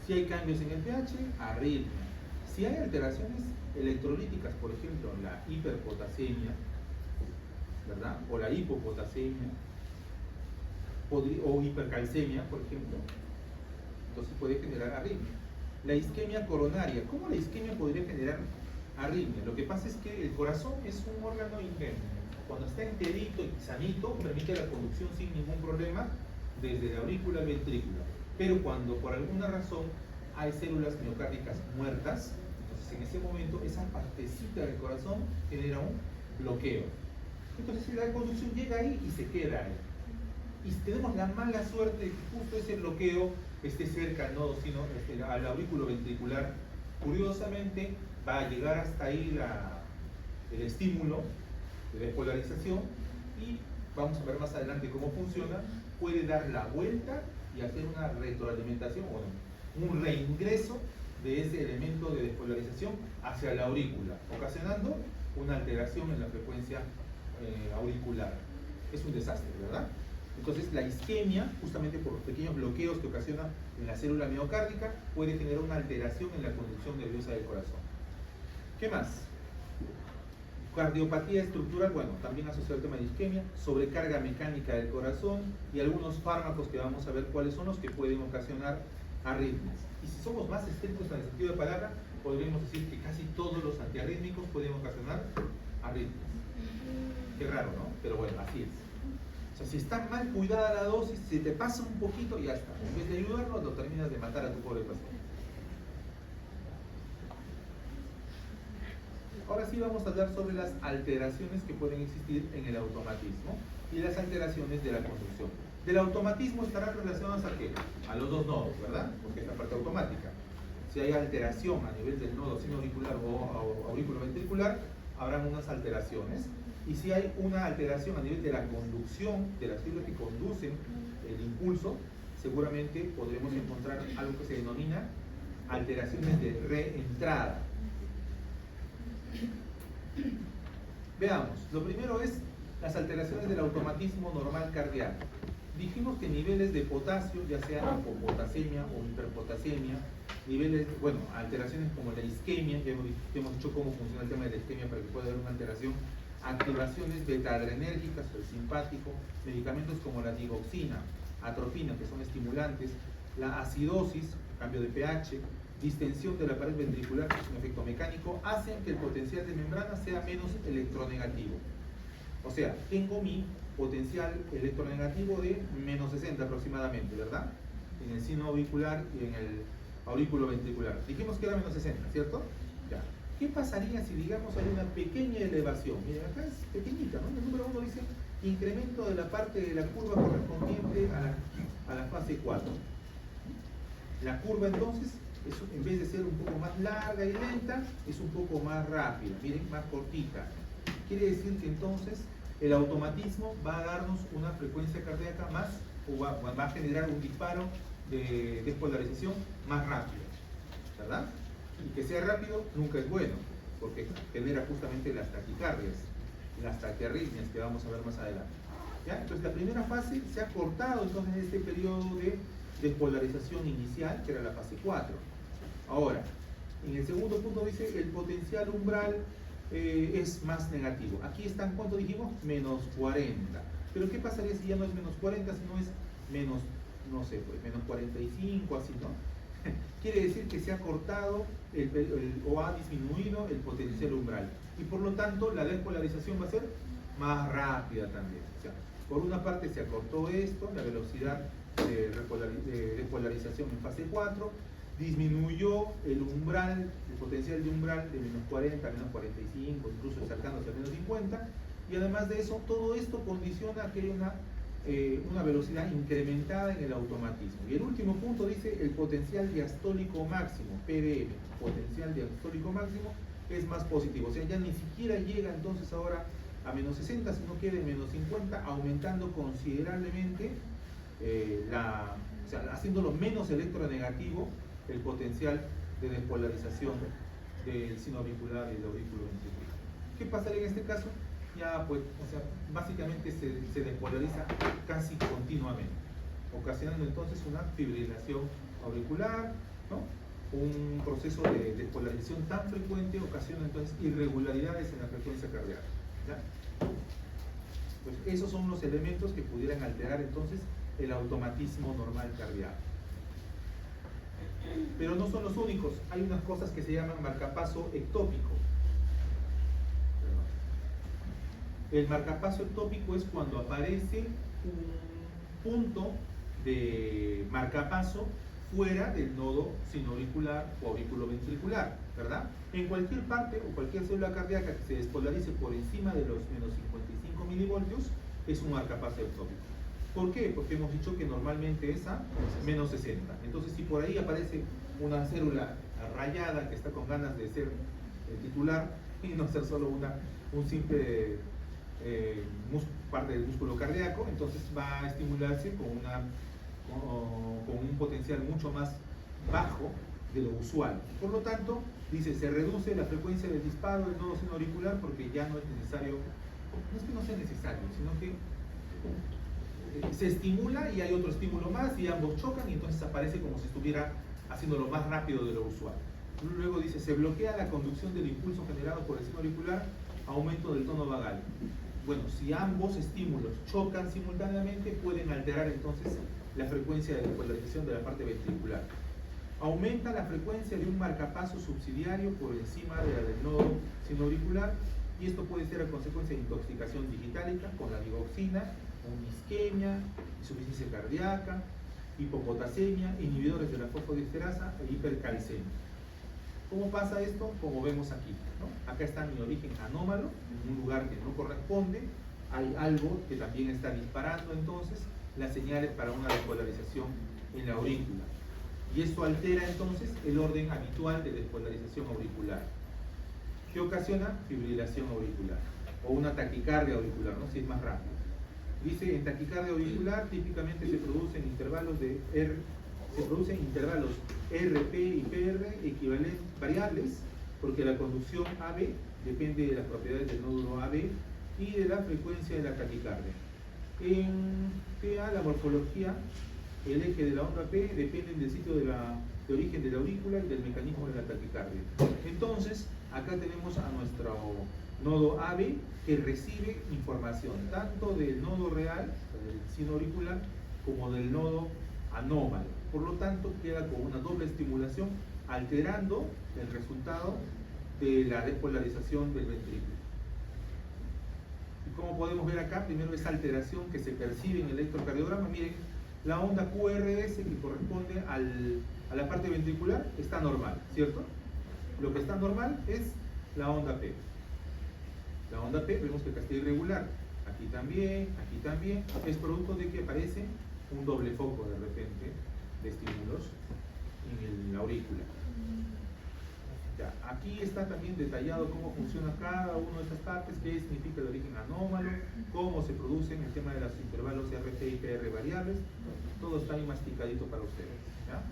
Si hay cambios en el pH, arritmia. Si hay alteraciones electrolíticas, por ejemplo, la hiperpotasemia, ¿verdad? O la hipopotasemia, o hipercalcemia, por ejemplo, entonces puede generar arritmia. La isquemia coronaria, ¿cómo la isquemia podría generar arritmia? Lo que pasa es que el corazón es un órgano cuando está enterito y sanito, permite la conducción sin ningún problema desde la aurícula al ventrículo. Pero cuando por alguna razón hay células miocárdicas muertas, entonces en ese momento esa partecita del corazón genera un bloqueo. Entonces la conducción llega ahí y se queda ahí. Y si tenemos la mala suerte de que justo ese bloqueo esté cerca al nodo, sino al aurículo ventricular, curiosamente va a llegar hasta ahí el estímulo de despolarización y vamos a ver más adelante cómo funciona. Puede dar la vuelta y hacer una retroalimentación, bueno, un reingreso de ese elemento de despolarización hacia la aurícula, ocasionando una alteración en la frecuencia auricular. Es un desastre, ¿verdad? Entonces la isquemia, justamente por los pequeños bloqueos que ocasiona en la célula miocárdica, puede generar una alteración en la conducción nerviosa del corazón. ¿Qué más? Cardiopatía estructural, bueno, también asociado al tema de isquemia, sobrecarga mecánica del corazón y algunos fármacos que vamos a ver cuáles son los que pueden ocasionar arritmias. Y si somos más estrictos en el sentido de palabra, podríamos decir que casi todos los antiarrítmicos pueden ocasionar arritmias. Qué raro, ¿no? Pero bueno, así es. O sea, si está mal cuidada la dosis, si te pasa un poquito, ya está. En vez de ayudarlo, lo terminas de matar a tu pobre paciente. Ahora sí vamos a hablar sobre las alteraciones que pueden existir en el automatismo y las alteraciones de la conducción. Del automatismo estarán relacionados a qué? A los dos nodos, ¿verdad? Porque es la parte automática. Si hay alteración a nivel del nodo sinoauricular o auriculoventricular, habrán unas alteraciones. Y si hay una alteración a nivel de la conducción, de las fibras que conducen el impulso, seguramente podremos encontrar algo que se denomina alteraciones de reentrada. Veamos, lo primero es las alteraciones del automatismo normal cardíaco. Dijimos que niveles de potasio, ya sea hipopotasemia o hiperpotasemia, niveles, bueno, alteraciones como la isquemia, ya hemos dicho cómo funciona el tema de la isquemia para que pueda haber una alteración, activaciones beta-adrenérgicas o el simpático, medicamentos como la digoxina, atropina, que son estimulantes, la acidosis, cambio de pH, distensión de la pared ventricular, que es un efecto mecánico, hacen que el potencial de membrana sea menos electronegativo. O sea, tengo mi potencial electronegativo de menos 60 aproximadamente, ¿verdad? En el sino auricular y en el aurículo ventricular. Dijimos que era menos 60, ¿cierto? Ya. ¿Qué pasaría si, digamos, hay una pequeña elevación? Miren, acá es pequeñita, ¿no? El número 1 dice incremento de la parte de la curva correspondiente a la fase 4. La curva, entonces, en vez de ser un poco más larga y lenta, es un poco más rápida, miren, más cortita. Quiere decir que entonces el automatismo va a darnos una frecuencia cardíaca más, o va a generar un disparo de despolarización más rápido, ¿verdad? Y que sea rápido nunca es bueno, porque genera justamente las taquicardias, las taquiarritmias que vamos a ver más adelante. ¿Ya? Entonces la primera fase se ha cortado entonces este periodo de despolarización inicial, que era la fase 4. Ahora, en el segundo punto dice el potencial umbral es más negativo. Aquí están, ¿cuánto dijimos? Menos 40. Pero ¿qué pasaría si ya no es menos 40, sino es menos, no sé, pues menos 45, así, ¿no? Quiere decir que se ha cortado o ha disminuido el potencial umbral. Y por lo tanto, la despolarización va a ser más rápida también. O sea, por una parte se acortó esto, la velocidad de despolarización en fase 4, disminuyó el umbral, el potencial de umbral de menos 40, menos 45, incluso acercándose a menos 50, y además de eso, todo esto condiciona que haya una velocidad incrementada en el automatismo. Y el último punto dice el potencial diastólico máximo, PDM, potencial diastólico máximo, es más positivo. O sea, ya ni siquiera llega entonces ahora a menos 60, sino queda en menos 50, aumentando considerablemente, o sea, haciéndolo menos electronegativo el potencial de despolarización del sino auricular y del aurículo ventricular. ¿Qué pasaría en este caso? Ya pues, o sea, básicamente se despolariza casi continuamente, ocasionando entonces una fibrilación auricular, ¿no? Un proceso de despolarización tan frecuente ocasiona entonces irregularidades en la frecuencia cardíaca, ¿ya? Pues esos son los elementos que pudieran alterar entonces el automatismo normal cardíaco. Pero no son los únicos, hay unas cosas que se llaman marcapaso ectópico. El marcapaso ectópico es cuando aparece un punto de marcapaso fuera del nodo sinoauricular o auriculoventricular, ¿verdad? En cualquier parte o cualquier célula cardíaca que se despolarice por encima de los menos 55 milivoltios es un marcapaso ectópico. ¿Por qué? Porque hemos dicho que normalmente es a menos 60. Entonces, si por ahí aparece una célula rayada que está con ganas de ser titular y no ser solo un simple parte del músculo cardíaco, entonces va a estimularse con un potencial mucho más bajo de lo usual. Por lo tanto, dice, se reduce la frecuencia del disparo del nodo sinoauricular porque ya no es necesario, no es que no sea necesario, sino que se estimula y hay otro estímulo más y ambos chocan y entonces aparece como si estuviera haciéndolo más rápido de lo usual. Luego dice, se bloquea la conducción del impulso generado por el seno auricular, aumento del tono vagal. Bueno, si ambos estímulos chocan simultáneamente, pueden alterar entonces la frecuencia de despolarización de la parte ventricular. Aumenta la frecuencia de un marcapaso subsidiario por encima de la del nodo sinoauricular, y esto puede ser a consecuencia de intoxicación digitálica con la digoxina, una isquemia, insuficiencia cardíaca, hipopotasemia, inhibidores de la fosfodiesterasa e hipercalcemia. ¿Cómo pasa esto? Como vemos aquí, ¿no? Acá está mi origen anómalo, en un lugar que no corresponde, hay algo que también está disparando entonces las señales para una despolarización en la aurícula. Y esto altera entonces el orden habitual de despolarización auricular. ¿Qué ocasiona? Fibrilación auricular o una taquicardia auricular, ¿no? Si es más rápido. Dice, en taquicardia auricular típicamente se producen intervalos RP y PR equivalentes variables, porque la conducción AB depende de las propiedades del nódulo AB y de la frecuencia de la taquicardia. En TA, la morfología, el eje de la onda P dependen del sitio de origen de la aurícula y del mecanismo de la taquicardia. Entonces, acá tenemos a nuestro nodo AB que recibe información tanto del nodo real, del sino auricular, como del nodo anómalo. Por lo tanto, queda con una doble estimulación, alterando el resultado de la despolarización del ventrículo. ¿Y cómo podemos ver acá? Primero, esa alteración que se percibe en el electrocardiograma. Miren, la onda QRS que corresponde a la parte ventricular está normal, ¿cierto? Lo que está normal es la onda P. La onda P vemos que acá está irregular. Aquí también, es producto de que aparece un doble foco de repente de estímulos en la aurícula. Ya, aquí está también detallado cómo funciona cada una de estas partes, qué significa el origen anómalo, cómo se producen el tema de los intervalos RP y PR variables. Todo está ahí masticadito para ustedes, ¿ya?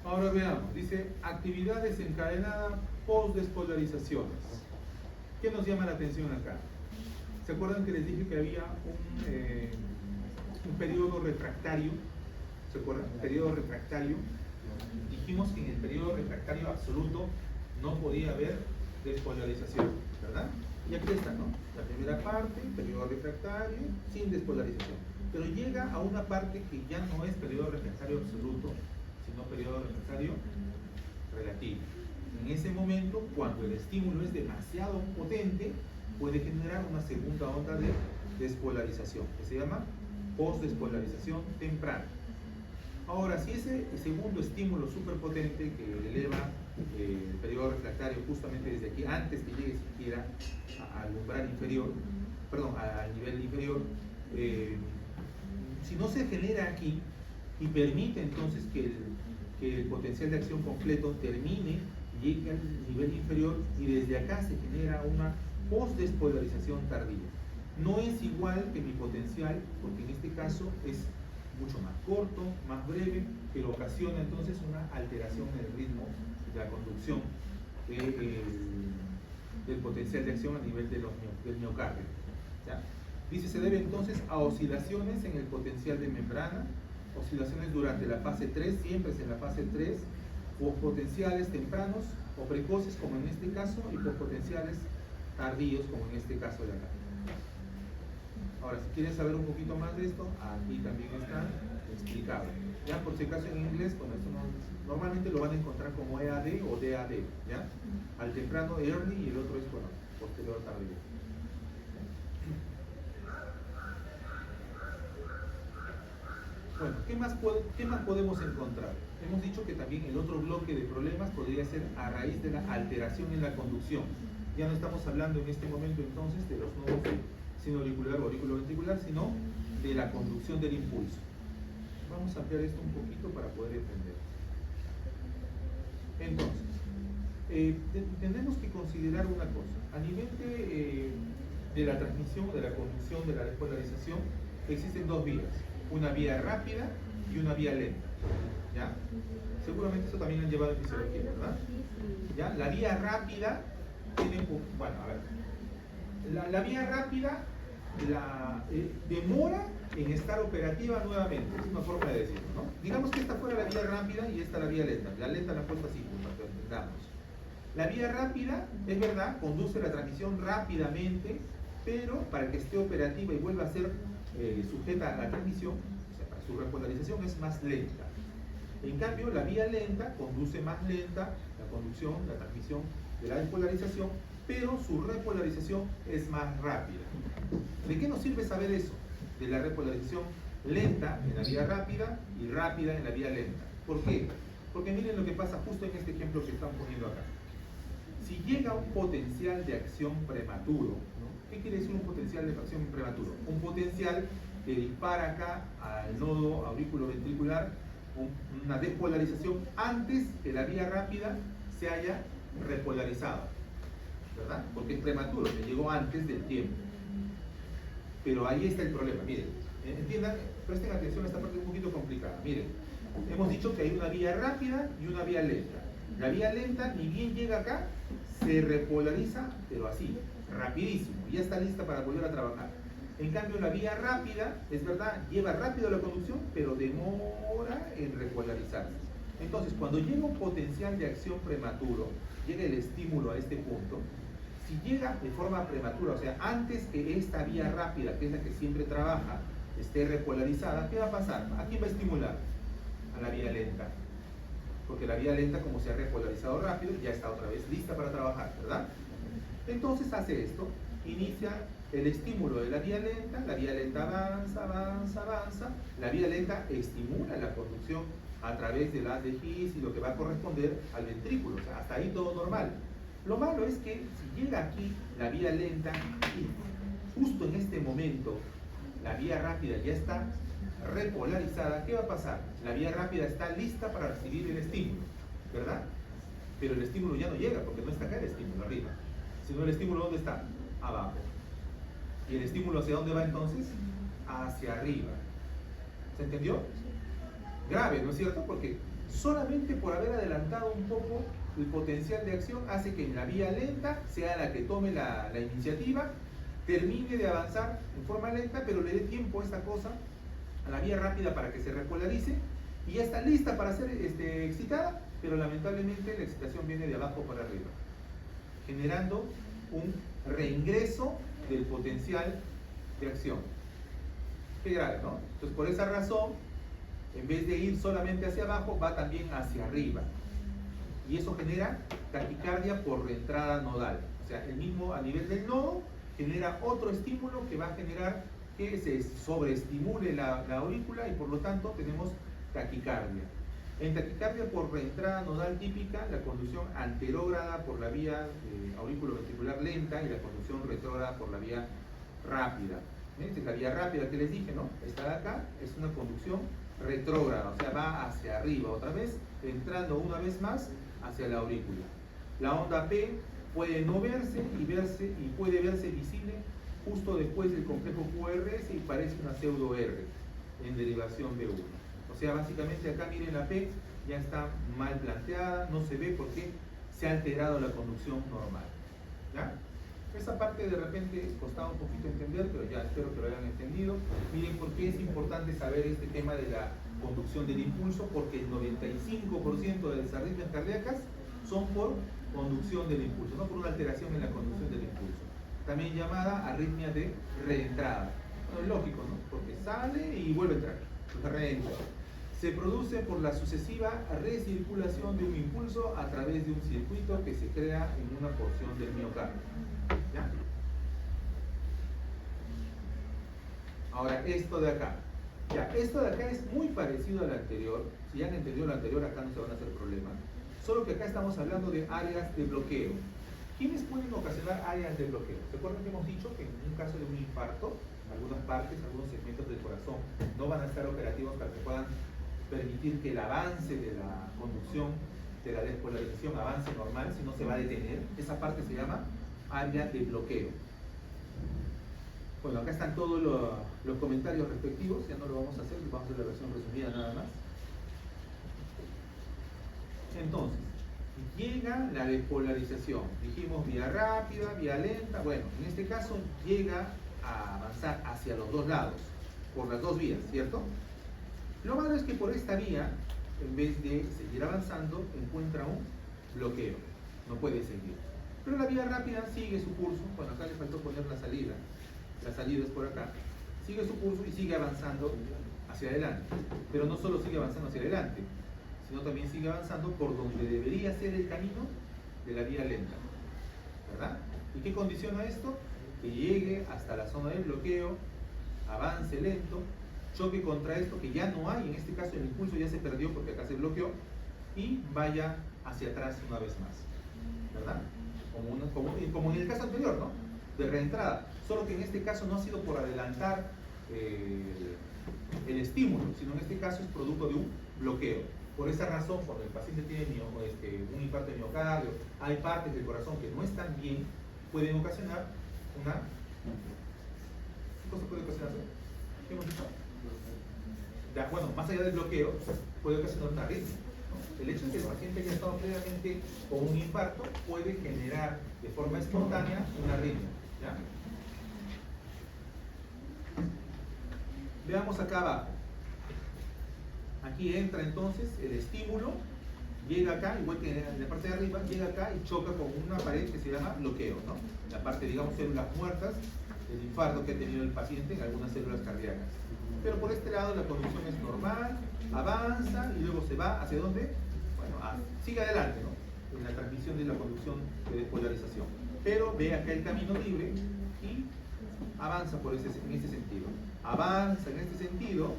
Ahora veamos, dice actividad desencadenada post-despolarizaciones. ¿Qué nos llama la atención acá? ¿Se acuerdan que les dije que había un periodo refractario? ¿Se acuerdan? Periodo refractario. Dijimos que en el periodo refractario absoluto no podía haber despolarización, ¿verdad? Y aquí está, ¿no? La primera parte, periodo refractario, sin despolarización. Pero llega a una parte que ya no es periodo refractario absoluto, sino periodo refractario relativo. En ese momento, cuando el estímulo es demasiado potente, puede generar una segunda onda de despolarización, que se llama postdespolarización temprana. Ahora, si ese segundo estímulo superpotente que eleva el periodo refractario justamente desde aquí, antes que llegue siquiera al umbral inferior, perdón, al nivel inferior, Si no se genera aquí y permite entonces que el potencial de acción completo termine, llegue al nivel inferior y desde acá se genera una postdespolarización tardía. No es igual que mi potencial, porque en este caso es mucho más corto, más breve, pero ocasiona entonces una alteración en el ritmo de la conducción del potencial de acción a nivel del miocardio. ¿Ya? Dice, se debe entonces a oscilaciones en el potencial de membrana, oscilaciones durante la fase 3, siempre es en la fase 3, o potenciales tempranos o precoces como en este caso, y potenciales tardíos como en este caso de acá. Ahora, si quieren saber un poquito más de esto, aquí también está explicado. Ya, por si acaso en inglés, con esto normalmente lo van a encontrar como EAD o DAD, ¿ya? Al temprano early y el otro es, bueno, posterior tardío. Bueno, ¿qué más podemos encontrar? Hemos dicho que también el otro bloque de problemas podría ser a raíz de la alteración en la conducción. Ya no estamos hablando en este momento entonces de los nodos sino auricular o auriculoventricular, sino de la conducción del impulso. Vamos a ampliar esto un poquito para poder entender. Entonces, tenemos que considerar una cosa. A nivel de la transmisión, de la conducción, de la despolarización, existen dos vías. Una vía rápida y una vía lenta. ¿Ya? Seguramente eso también han llevado en fisiología, ¿verdad? ¿Ya? La vía rápida tiene, bueno, a ver. La vía rápida demora en estar operativa nuevamente, es una forma de decirlo, ¿no? Digamos que esta fuera la vía rápida y esta la vía lenta. La lenta la he puesto así, para que lo entendamos. La vía rápida, es verdad, conduce la transmisión rápidamente, pero para que esté operativa y vuelva a ser sujeta a la transmisión, o sea, para su repolarización es más lenta. En cambio, la vía lenta conduce más lenta la conducción, la transmisión de la despolarización, pero su repolarización es más rápida. ¿De qué nos sirve saber eso? De la repolarización lenta en la vía rápida y rápida en la vía lenta. ¿Por qué? Porque miren lo que pasa justo en este ejemplo que están poniendo acá. Si llega un potencial de acción prematuro, ¿no? ¿Qué quiere decir un potencial de acción prematuro? Un potencial que dispara acá al nodo auriculoventricular una despolarización antes que la vía rápida se haya repolarizado, ¿verdad? Porque es prematuro, me llegó antes del tiempo. Pero ahí está el problema, miren, entiendan, presten atención a esta parte un poquito complicada. Miren, hemos dicho que hay una vía rápida y una vía lenta. La vía lenta, ni bien llega acá, se repolariza, pero así, rapidísimo, ya está lista para volver a trabajar. En cambio, la vía rápida, es verdad, lleva rápido la conducción, pero demora en repolarizarse. Entonces, cuando llega un potencial de acción prematuro, llega el estímulo a este punto, si llega de forma prematura, o sea, antes que esta vía rápida, que es la que siempre trabaja, esté repolarizada, ¿qué va a pasar? ¿A quién va a estimular? A la vía lenta. Porque la vía lenta, como se ha repolarizado rápido, ya está otra vez lista para trabajar, ¿verdad? Entonces hace esto, inicia el estímulo de la vía lenta avanza, avanza, avanza, la vía lenta estimula la conducción a través de las de His y lo que va a corresponder al ventrículo, o sea, hasta ahí todo normal. Lo malo es que si llega aquí la vía lenta y justo en este momento la vía rápida ya está repolarizada, ¿qué va a pasar? La vía rápida está lista para recibir el estímulo, ¿verdad? Pero el estímulo ya no llega porque no está acá el estímulo arriba, sino el estímulo ¿dónde está? Abajo. ¿Y el estímulo hacia dónde va entonces? Hacia arriba. ¿Se entendió? Grave, ¿no es cierto? Porque solamente por haber adelantado un poco el potencial de acción hace que la vía lenta sea la que tome la iniciativa, termine de avanzar en forma lenta, pero le dé tiempo a esta cosa, a la vía rápida para que se repolarice y ya está lista para ser excitada, pero lamentablemente la excitación viene de abajo para arriba, generando un reingreso del potencial de acción. Qué grave, ¿no? Entonces, por esa razón, en vez de ir solamente hacia abajo, va también hacia arriba. Y eso genera taquicardia por reentrada nodal. O sea, el mismo a nivel del nodo genera otro estímulo que va a generar que se sobreestimule la aurícula y por lo tanto tenemos taquicardia. En taquicardia por reentrada nodal típica, la conducción anterógrada por la vía auriculoventricular lenta y la conducción retrógrada por la vía rápida. Esta es la vía rápida que les dije, ¿no? Esta de acá es una conducción retrógrada, o sea, va hacia arriba otra vez, entrando una vez más hacia la aurícula. La onda P puede no verse y puede verse visible justo después del complejo QRS y parece una pseudo R en derivación B1. O sea, básicamente acá miren la P ya está mal planteada, no se ve porque se ha alterado la conducción normal. ¿Ya? Esa parte de repente costaba un poquito entender, pero ya espero que lo hayan entendido. Miren por qué es importante saber este tema de la conducción del impulso, porque el 95% de las arritmias cardíacas son por conducción del impulso, no por una alteración en la conducción del impulso. También llamada arritmia de reentrada. Bueno, es lógico, ¿no? Porque sale y vuelve a entrar, reentra. Se produce por la sucesiva recirculación de un impulso a través de un circuito que se crea en una porción del miocardio. ¿Ya? Ahora, esto de acá. Ya, esto de acá es muy parecido al anterior. Si ya han entendido lo anterior, acá no se van a hacer problemas. Solo que acá estamos hablando de áreas de bloqueo. ¿Quiénes pueden ocasionar áreas de bloqueo? ¿Se acuerdan que hemos dicho que en un caso de un infarto, algunas partes, algunos segmentos del corazón no van a estar operativos para que puedan permitir que el avance de la conducción, de la despolarización, avance normal, si no se va a detener? Esa parte se llama área de bloqueo. Bueno, acá están todos los comentarios respectivos, ya no lo vamos a hacer, vamos a hacer la versión resumida nada más. Entonces, llega la despolarización, dijimos vía rápida, vía lenta. Bueno, en este caso llega a avanzar hacia los dos lados, por las dos vías, ¿cierto? Lo malo es que por esta vía, en vez de seguir avanzando, encuentra un bloqueo, no puede seguir. Pero la vía rápida sigue su curso. Bueno, acá le faltó poner la salida es por acá, sigue su curso y sigue avanzando hacia adelante. Pero no solo sigue avanzando hacia adelante, sino también sigue avanzando por donde debería ser el camino de la vía lenta, ¿verdad? ¿Y qué condiciona esto? Que llegue hasta la zona del bloqueo, avance lento, choque contra esto que ya no hay, en este caso el impulso ya se perdió porque acá se bloqueó, y vaya hacia atrás una vez más, ¿verdad? Como en el caso anterior, ¿no? De reentrada, solo que en este caso no ha sido por adelantar el estímulo, sino en este caso es producto de un bloqueo. Por esa razón, cuando el paciente tiene un infarto de miocardio, hay partes del corazón que no están bien, pueden ocasionar una... ¿Qué cosa puede ocasionar? ¿Qué hemos dicho? Ya, bueno, más allá del bloqueo, puede ocasionar una arritmia, ¿no? El hecho de que el paciente haya estado previamente con un infarto puede generar de forma espontánea una arritmia, ¿ya? Veamos acá abajo. Aquí entra entonces el estímulo, llega acá, igual que en la parte de arriba, llega acá y choca con una pared que se llama bloqueo, ¿no? La parte, digamos, células muertas, el infarto que ha tenido el paciente en algunas células cardíacas. Pero por este lado la conducción es normal, avanza y luego se va ¿hacia dónde? Bueno, sigue adelante, ¿no? En la transmisión de la conducción de despolarización. Pero ve acá el camino libre y avanza en ese sentido. Avanza en este sentido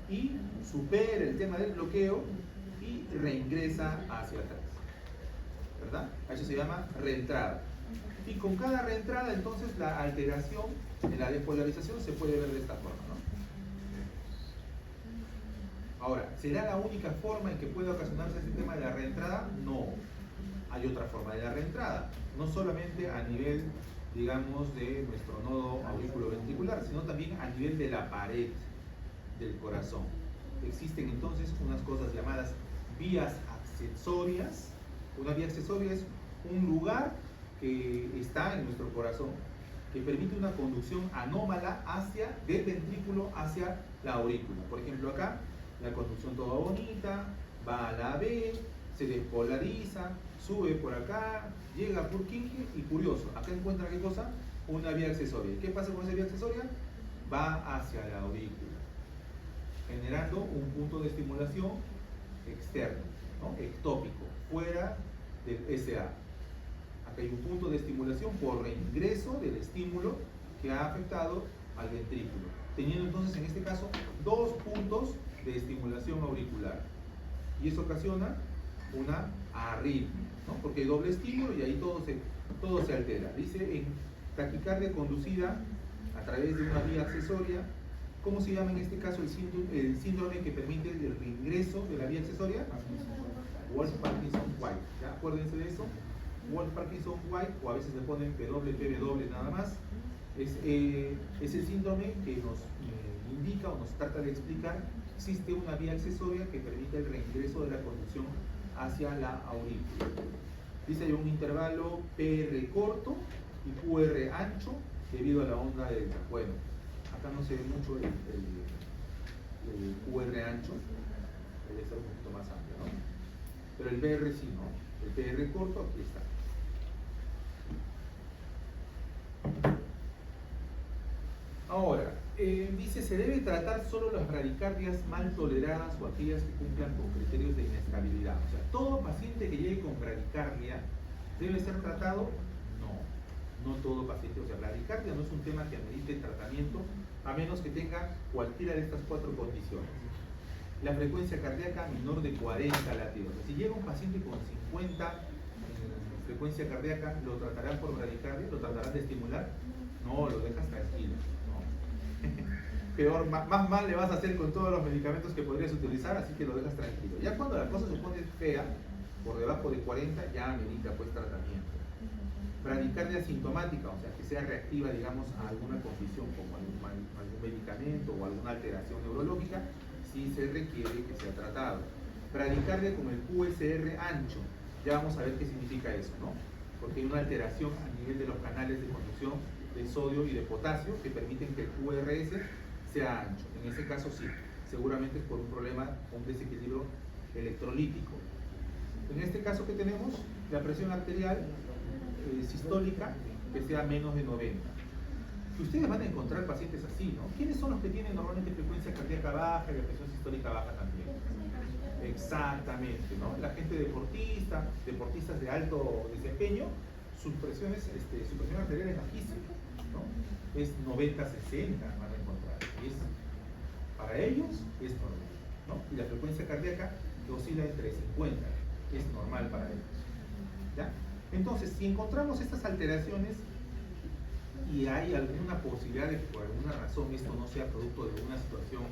y supera el tema del bloqueo y reingresa hacia atrás, ¿verdad? Eso se llama reentrada. Y con cada reentrada entonces la alteración en la despolarización se puede ver de esta forma, ¿no? Ahora, ¿será la única forma en que puede ocasionarse este tema de la reentrada? No, hay otra forma de la reentrada, no solamente a nivel, digamos, de nuestro nodo auriculoventricular, sino también a nivel de la pared del corazón. Existen entonces unas cosas llamadas vías accesorias. Una vía accesoria es un lugar que está en nuestro corazón que permite una conducción anómala del ventrículo hacia la aurícula. Por ejemplo, acá la conducción toda bonita, va a la B, se despolariza, sube por acá, llega a Purkinje y curioso, acá encuentra ¿qué cosa? Una vía accesoria. ¿Qué pasa con esa vía accesoria? Va hacia la aurícula, generando un punto de estimulación externo, ¿no? Ectópico, fuera del SA. Acá hay un punto de estimulación por reingreso del estímulo que ha afectado al ventrículo, teniendo entonces en este caso dos puntos de estimulación auricular, y eso ocasiona una arritmia, ¿no? Porque hay doble estímulo y ahí todo se altera. Dice en taquicardia conducida a través de una vía accesoria. ¿Cómo se llama en este caso el síndrome que permite el reingreso de la vía accesoria? Wolff-Parkinson-White. ¿Ya? Acuérdense de eso. Wolff-Parkinson-White, o a veces le ponen PWPW nada más. Es el síndrome que nos indica o nos trata de explicar que existe una vía accesoria que permite el reingreso de la conducción hacia la aurícula. Dice hay un intervalo PR corto y QR ancho debido a la onda delta. Bueno, acá no se ve mucho el QR ancho, debe ser un poquito más amplio, ¿no? Pero el PR sí, ¿no? El PR corto, aquí está. Ahora, dice, se debe tratar solo las bradicardias mal toleradas o aquellas que cumplan con criterios de inestabilidad. O sea, todo paciente que llegue con bradicardia debe ser tratado. No todo paciente. O sea, bradicardia no es un tema que amerite tratamiento a menos que tenga cualquiera de estas 4 condiciones. La frecuencia cardíaca menor de 40 latidos. O sea, si llega un paciente con 50 frecuencia cardíaca, ¿lo tratarán por bradicardia? ¿Lo tratarán de estimular? No, lo dejas tranquilo. Peor, más mal le vas a hacer con todos los medicamentos que podrías utilizar, así que lo dejas tranquilo. Ya cuando la cosa se pone fea, por debajo de 40, ya amerita pues tratamiento. Bradicardia sintomática, o sea, que sea reactiva, digamos, a alguna condición como algún medicamento o alguna alteración neurológica, sí se requiere que sea tratado. Bradicardia con el QSR ancho, ya vamos a ver qué significa eso, ¿no? Porque hay una alteración a nivel de los canales de conducción de sodio y de potasio que permiten que el QRS sea ancho. En ese caso sí, seguramente es por un problema, un desequilibrio electrolítico. En este caso que tenemos, la presión arterial sistólica que sea menos de 90. Que ustedes van a encontrar pacientes así, ¿no? ¿Quiénes son los que tienen normalmente frecuencia cardíaca baja y la presión sistólica baja también? Exactamente, ¿no? La gente deportistas de alto desempeño, su presión arterial es bajísima, ¿no? Es 90-60 van a encontrar. Para ellos es normal, ¿no? Y la frecuencia cardíaca oscila entre 50, es normal para ellos. ¿Ya? Entonces, si encontramos estas alteraciones y hay alguna posibilidad de que por alguna razón esto no sea producto de una situación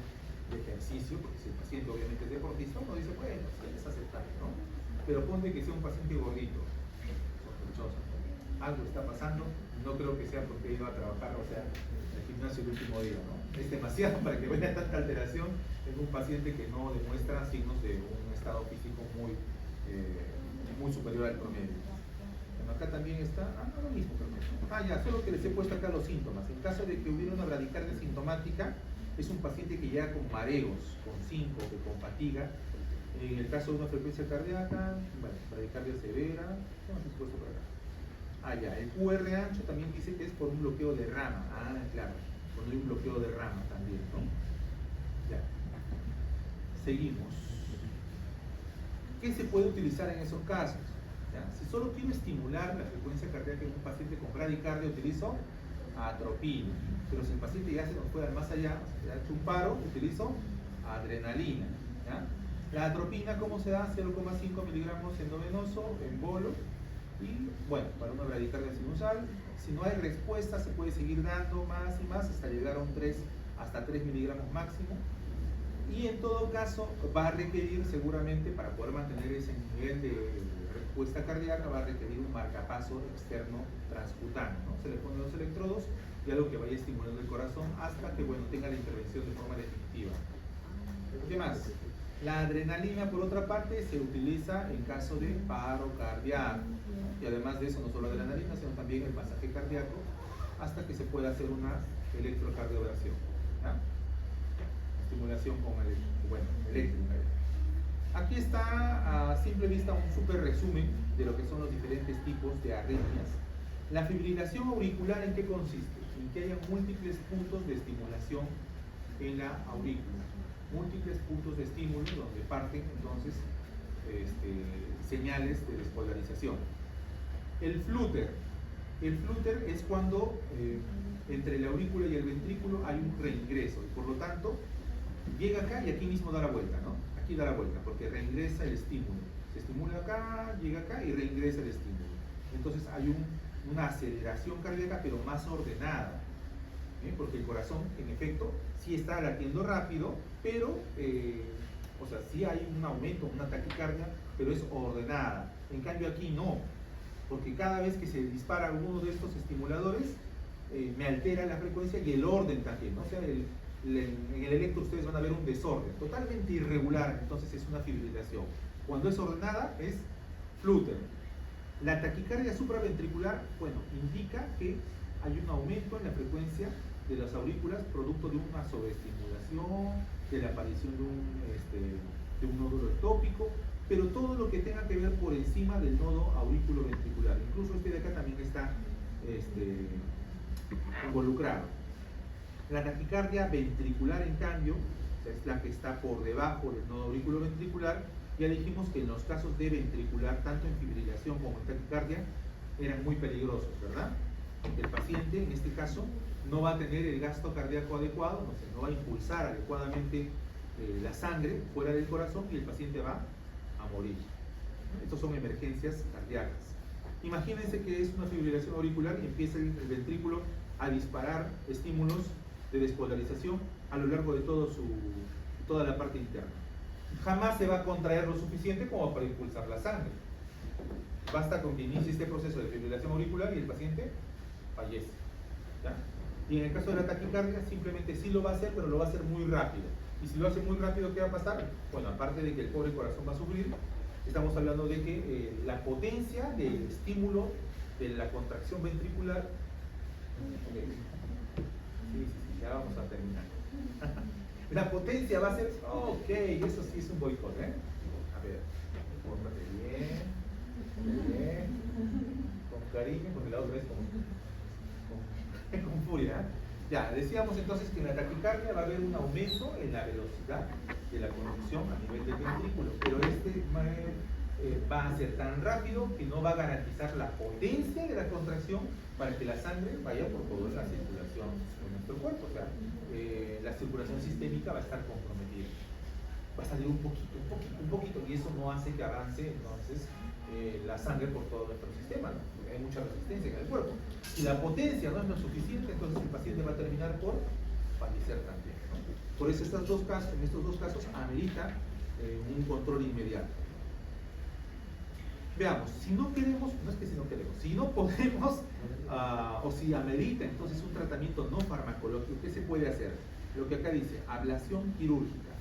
de ejercicio, porque si el paciente obviamente es deportista, uno dice, bueno, sí, es aceptable, ¿no? Pero ponte que sea un paciente gordito, sospechoso, algo está pasando, no creo que sea porque iba a trabajar, o sea, el gimnasio el último día, ¿no? Es demasiado para que vea tanta alteración en un paciente que no demuestra signos de un estado físico muy superior al promedio. Acá también está, lo mismo, ya, solo que les he puesto acá los síntomas. En caso de que hubiera una bradicardia sintomática, es un paciente que llega con mareos, con síncope, con fatiga. En el caso de una frecuencia cardíaca, bueno, bradicardia severa, ¿qué más he puesto por acá? Ya, el QR ancho también dice que es por un bloqueo de rama. Claro, cuando hay un bloqueo de rama también, ¿no? Ya. Seguimos. ¿Qué se puede utilizar en esos casos? ¿Ya? Si solo quiero estimular la frecuencia cardíaca en un paciente con bradicardia, utilizo atropina. Pero si el paciente ya se nos puede dar más allá, se ha hecho un paro, utilizo adrenalina. ¿Ya? La atropina, ¿cómo se da? 0,5 miligramos endovenoso, en bolo. Y bueno, para una bradicardia sinusal, si no hay respuesta, se puede seguir dando más y más hasta llegar a hasta 3 miligramos máximo. Y en todo caso, va a requerir seguramente, para poder mantener ese nivel de respuesta cardíaca, va a requerir un marcapaso externo transcutáneo, ¿no? Se le ponen los electrodos y algo que vaya estimulando el corazón hasta que, bueno, tenga la intervención de forma definitiva. ¿Qué más? La adrenalina, por otra parte, se utiliza en caso de paro cardíaco. Y además de eso, no solo adrenalina, sino también el masaje cardíaco, hasta que se pueda hacer una electrocardiografía. ¿Ya? Estimulación con eléctrica. Aquí está a simple vista un súper resumen de lo que son los diferentes tipos de arritmias. La fibrilación auricular, ¿en qué consiste? En que haya múltiples puntos de estimulación en la aurícula. Múltiples puntos de estímulo donde parten entonces señales de despolarización. El flúter es cuando entre la aurícula y el ventrículo hay un reingreso y por lo tanto llega acá y aquí mismo da la vuelta, ¿no? Aquí da la vuelta porque reingresa el estímulo. Se estimula acá, llega acá y reingresa el estímulo. Entonces hay una aceleración cardíaca pero más ordenada. porque el corazón, en efecto, sí está latiendo rápido, pero, o sea, sí hay un aumento, una taquicardia, pero es ordenada. En cambio aquí no, porque cada vez que se dispara uno de estos estimuladores, me altera la frecuencia y el orden también, ¿no? O sea, en el electro ustedes van a ver un desorden, totalmente irregular, entonces es una fibrilación. Cuando es ordenada, es flúter. La taquicardia supraventricular, bueno, indica que hay un aumento en la frecuencia de las aurículas producto de una sobreestimulación, de la aparición de un nódulo ectópico, pero todo lo que tenga que ver por encima del nodo aurículo-ventricular. Incluso este de acá también está involucrado. La taquicardia ventricular, en cambio, o sea, es la que está por debajo del nodo auriculoventricular. Ya dijimos que en los casos de ventricular, tanto en fibrilación como en taquicardia, eran muy peligrosos, ¿verdad? El paciente, en este caso, no va a tener el gasto cardíaco adecuado, no va a impulsar adecuadamente la sangre fuera del corazón y el paciente va a morir. Estas son emergencias cardíacas. Imagínense que es una fibrilación auricular y empieza el ventrículo a disparar estímulos de despolarización a lo largo de toda la parte interna. Jamás se va a contraer lo suficiente como para impulsar la sangre. Basta con que inicie este proceso de fibrilación auricular y el paciente fallece, ¿ya? Y en el caso de la taquicardia, simplemente sí lo va a hacer, pero lo va a hacer muy rápido. Y si lo hace muy rápido, ¿qué va a pasar? Bueno, aparte de que el pobre corazón va a sufrir, estamos hablando de que la potencia del estímulo de la contracción ventricular, ya vamos a terminar. La potencia va a ser, ok, eso sí es un boicot, ¿eh? A ver, pórtate bien, con cariño, porque la otra vez con furia. Ya, decíamos entonces que en la taquicardia va a haber un aumento en la velocidad de la conducción a nivel del ventrículo, pero va a ser tan rápido que no va a garantizar la potencia de la contracción para que la sangre vaya por toda la circulación de nuestro cuerpo. O sea, la circulación sistémica va a estar comprometida. Va a salir un poquito, y eso no hace que avance entonces la sangre por todo nuestro sistema, ¿no? Porque hay mucha resistencia en el cuerpo. Si la potencia no es lo suficiente, entonces el paciente va a terminar por fallecer también, ¿no? Por eso en estos dos casos amerita un control inmediato. Veamos, si no queremos, no es que si no queremos, si no podemos o si amerita entonces un tratamiento no farmacológico, ¿qué se puede hacer? Lo que acá dice, ablación quirúrgica.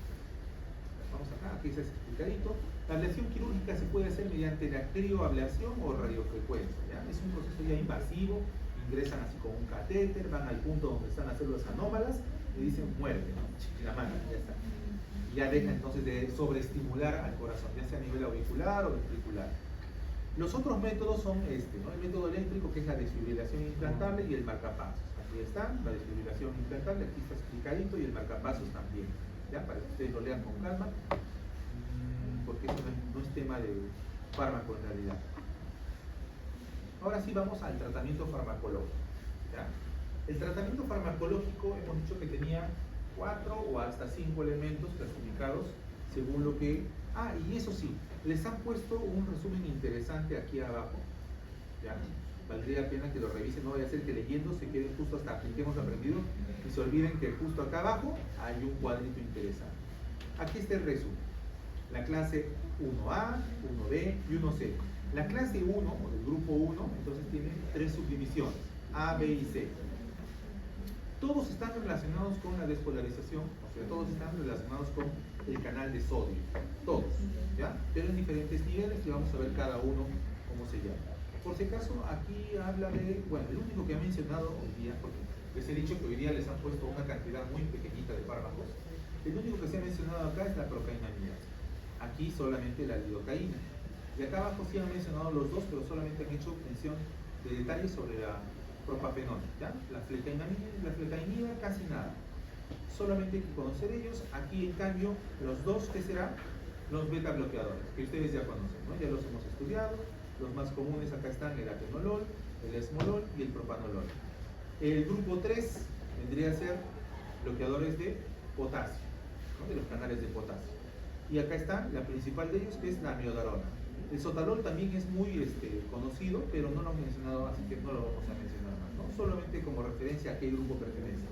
Vamos acá, aquí está explicadito. La ablación quirúrgica se puede hacer mediante la crioablación o radiofrecuencia, ¿ya? Es un proceso ya invasivo, ingresan así con un catéter, van al punto donde están las células anómalas y dicen muerte, ¿no? Y la mano, ya está. Y ya deja entonces de sobreestimular al corazón, ya sea a nivel auricular o ventricular. Los otros métodos son ¿no? El método eléctrico, que es la desfibrilación implantable, y el marcapasos. Aquí está la desfibrilación implantable, aquí está explicadito, y el marcapasos también, ¿ya? Para que ustedes lo lean con calma, porque eso no es tema de fármaco en realidad. Ahora sí vamos al tratamiento farmacológico, ¿ya? El tratamiento farmacológico hemos dicho que tenía 4 o hasta 5 elementos clasificados según lo que... y eso sí, les han puesto un resumen interesante aquí abajo, ¿ya? Valdría la pena que lo revisen, no vaya a ser que leyendo se queden justo hasta aquí que hemos aprendido y se olviden que justo acá abajo hay un cuadrito interesante. Aquí está el resumen. La clase 1A, 1B y 1C. La clase 1, o del grupo 1, entonces tiene 3 subdivisiones, A, B y C. Todos están relacionados con la despolarización, o sea, todos están relacionados con el canal de sodio, todos, ¿ya? Pero en diferentes niveles, y vamos a ver cada uno cómo se llama. Por si acaso, aquí habla de, bueno, el único que ha mencionado hoy día, porque les he dicho que hoy día les han puesto una cantidad muy pequeñita de fármacos, el único que se ha mencionado acá es la procainamida. Aquí solamente la lidocaína. Y acá abajo sí han mencionado los dos, pero solamente han hecho mención de detalles sobre la propafenol, ¿ya? La flecainida casi nada. Solamente hay que conocer ellos. Aquí en cambio, los dos, ¿qué será? Los beta bloqueadores, que ustedes ya conocen, ¿no? Ya los hemos estudiado. Los más comunes acá están el atenolol, el esmolol y el propanolol. El grupo 3 vendría a ser bloqueadores de potasio, ¿no? De los canales de potasio. Y acá está la principal de ellos, que es la amiodarona. El sotalol también es muy conocido, pero no lo han mencionado, así que no lo vamos a mencionar más, ¿no? ¿no? Solamente como referencia a qué grupo pertenece.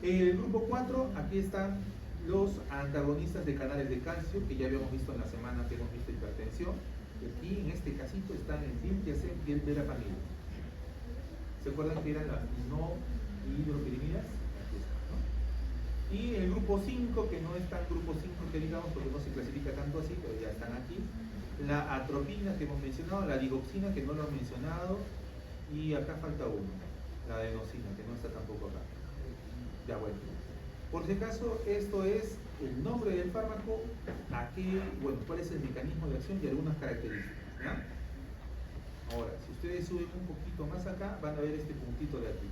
El grupo 4, aquí están los antagonistas de canales de calcio, que ya habíamos visto en la semana que hemos visto hipertensión. Aquí en este casito están el diltiazem y el verapamil. ¿Se acuerdan que eran las no hidropirimidas? Aquí están, ¿no? Y el grupo 5, que no está en grupo 5 que digamos, porque no se clasifica tanto así, pero ya están aquí. La atropina que hemos mencionado, la digoxina que no lo han mencionado, y acá falta uno, la adenosina, que no está tampoco acá. Ya bueno. Por si acaso, esto es el nombre del fármaco, aquí, bueno, cuál es el mecanismo de acción y algunas características, ¿ya? Ahora, si ustedes suben un poquito más acá, van a ver este puntito de aquí.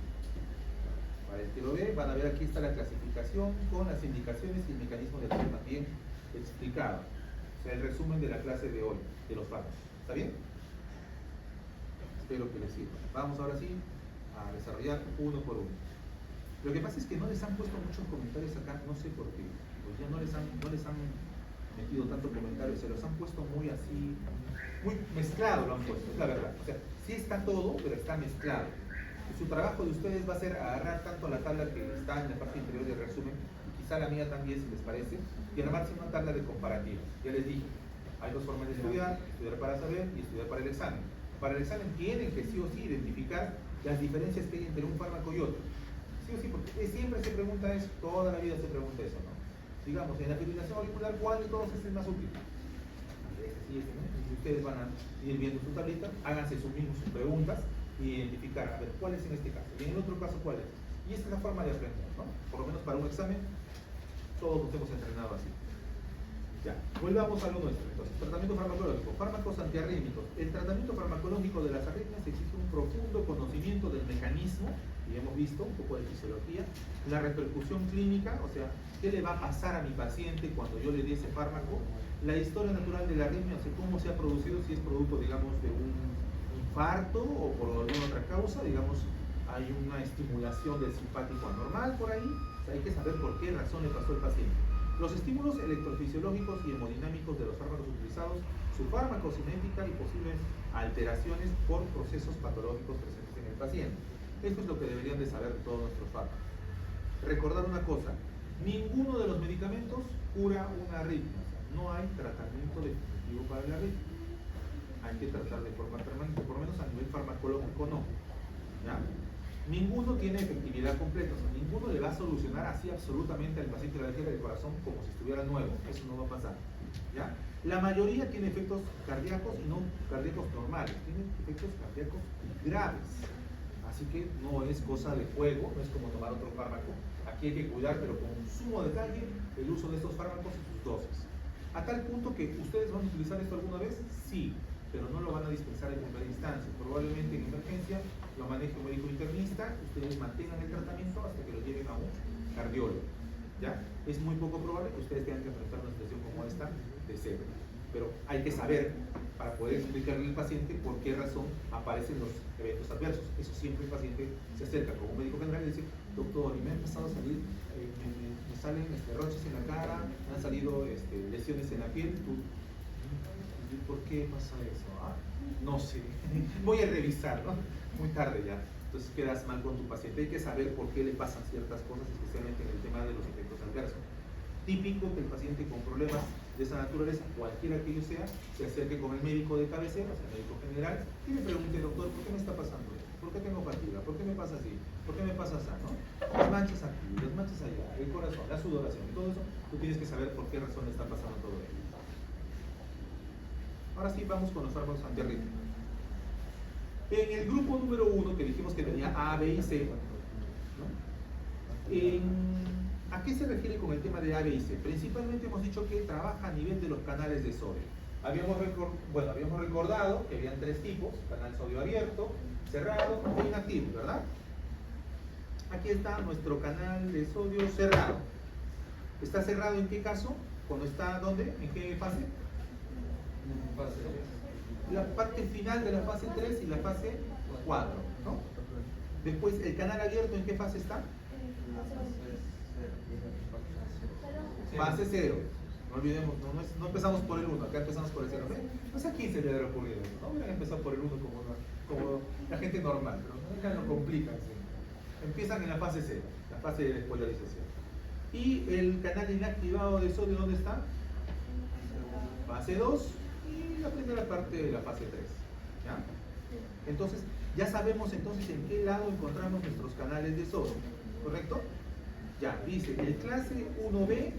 Para el que lo ve, van a ver aquí está la clasificación con las indicaciones y el mecanismo de acción también explicado. O sea, el resumen de la clase de hoy, de los fármacos. ¿Está bien? Espero que les sirva. Vamos ahora sí a desarrollar uno por uno. Lo que pasa es que no les han puesto muchos comentarios acá, no sé por qué. Pues ya no les han metido tanto comentario, se los han puesto muy así, muy mezclado lo han puesto, es la verdad. O sea, sí está todo, pero está mezclado. Y su trabajo de ustedes va a ser agarrar tanto la tabla que está en la parte inferior del resumen, y quizá la mía también, si les parece, y armarse una tabla de comparativa. Ya les dije, hay dos formas de estudiar para saber y estudiar para el examen. Para el examen tienen que sí o sí identificar las diferencias que hay entre un fármaco y otro. Sí o sí, porque siempre se pregunta eso, toda la vida se pregunta eso, ¿no? Digamos, en la fibrilación auricular, ¿cuál de todos es el más útil? Este sí, este, ¿no? Y ustedes van a ir viendo su tablita, háganse sus mismos sus preguntas y identificar, a ver, ¿cuál es en este caso? Y en el otro caso, ¿cuál es? Y esta es la forma de aprender, ¿no? Por lo menos para un examen, todos nos hemos entrenado así. Ya, volvamos a lo nuestro. Entonces, tratamiento farmacológico, fármacos antiarrítmicos. El tratamiento farmacológico de las arritmias exige un profundo conocimiento del mecanismo, y hemos visto un poco de fisiología, la repercusión clínica, o sea, qué le va a pasar a mi paciente cuando yo le dé ese fármaco, la historia natural de la arritmia, o sea, cómo se ha producido, si es producto, digamos, de un infarto o por alguna otra causa, digamos, hay una estimulación del simpático anormal por ahí, o sea, hay que saber por qué razón le pasó al paciente. Los estímulos electrofisiológicos y hemodinámicos de los fármacos utilizados, su farmacocinética y posibles alteraciones por procesos patológicos presentes en el paciente. Esto es lo que deberían de saber todos nuestros fármacos. Recordar una cosa, ninguno de los medicamentos cura una arritmia, o sea, no hay tratamiento definitivo para la arritmia. Hay que tratar de forma permanente, por lo menos a nivel farmacológico no. ¿Ya? Ninguno tiene efectividad completa, o sea, ninguno le va a solucionar así absolutamente al paciente la alergia del corazón como si estuviera nuevo, eso no va a pasar. ¿Ya? La mayoría tiene efectos cardíacos y no cardíacos normales, tiene efectos cardíacos graves. Así que no es cosa de juego, no es como tomar otro fármaco. Aquí hay que cuidar, pero con sumo detalle, el uso de estos fármacos y sus dosis. A tal punto que ustedes van a utilizar esto alguna vez, sí, pero no lo van a dispensar en primera instancia. Probablemente en emergencia lo maneje un médico internista, ustedes mantengan el tratamiento hasta que lo lleven a un cardiólogo. ¿Ya? Es muy poco probable que ustedes tengan que enfrentar una situación como esta de cero. Pero hay que saber, para poder explicarle al paciente por qué razón aparecen los eventos adversos. Eso siempre el paciente se acerca con un médico general y dice, doctor, y me han empezado a salir, me salen ronchas en la cara, me han salido lesiones en la piel. ¿Por qué pasa eso? ¿Ah? No sé, voy a revisar, ¿no? Muy tarde ya. Entonces quedas mal con tu paciente. Hay que saber por qué le pasan ciertas cosas, especialmente en el tema de los efectos adversos. Típico que el paciente con problemas de esa naturaleza, cualquiera que ello sea, se acerque con el médico de cabecera, o sea, el médico general, y le pregunte, doctor, ¿por qué me está pasando esto? ¿Por qué tengo fatiga? ¿Por qué me pasa así? ¿Por qué me pasa así? ¿No? Las manchas aquí, las manchas allá, el corazón, la sudoración, y todo eso, tú tienes que saber por qué razón le está pasando todo ello. Ahora sí, vamos con los fármacos antiarrítmicos. En el grupo número 1, que dijimos que tenía A, B y C, ¿no? ¿A qué se refiere con el tema de A, B y C? Principalmente hemos dicho que trabaja a nivel de los canales de sodio. Habíamos recordado que habían tres tipos: canal sodio abierto, cerrado e inactivo, ¿verdad? Aquí está nuestro canal de sodio cerrado. ¿Está cerrado en qué caso? Cuando está, ¿dónde? ¿En qué fase? La parte final de la fase 3 y la fase 4, ¿no? Después, ¿el canal abierto en qué fase está? Fase 0. No olvidemos, no empezamos por el 1, acá empezamos por el 0. No sé a quién se le habrá ocurrido eso, ¿no? Hubieran empezado por el 1 como la gente normal, pero acá lo complican. ¿Sí? Empiezan en la fase 0, la fase de despolarización. Y el canal inactivado de sodio, ¿dónde está? Fase 2 y la primera parte de la fase 3. ¿Ya? Entonces, ya sabemos entonces en qué lado encontramos nuestros canales de sodio, ¿correcto? Ya, dice, el clase 1B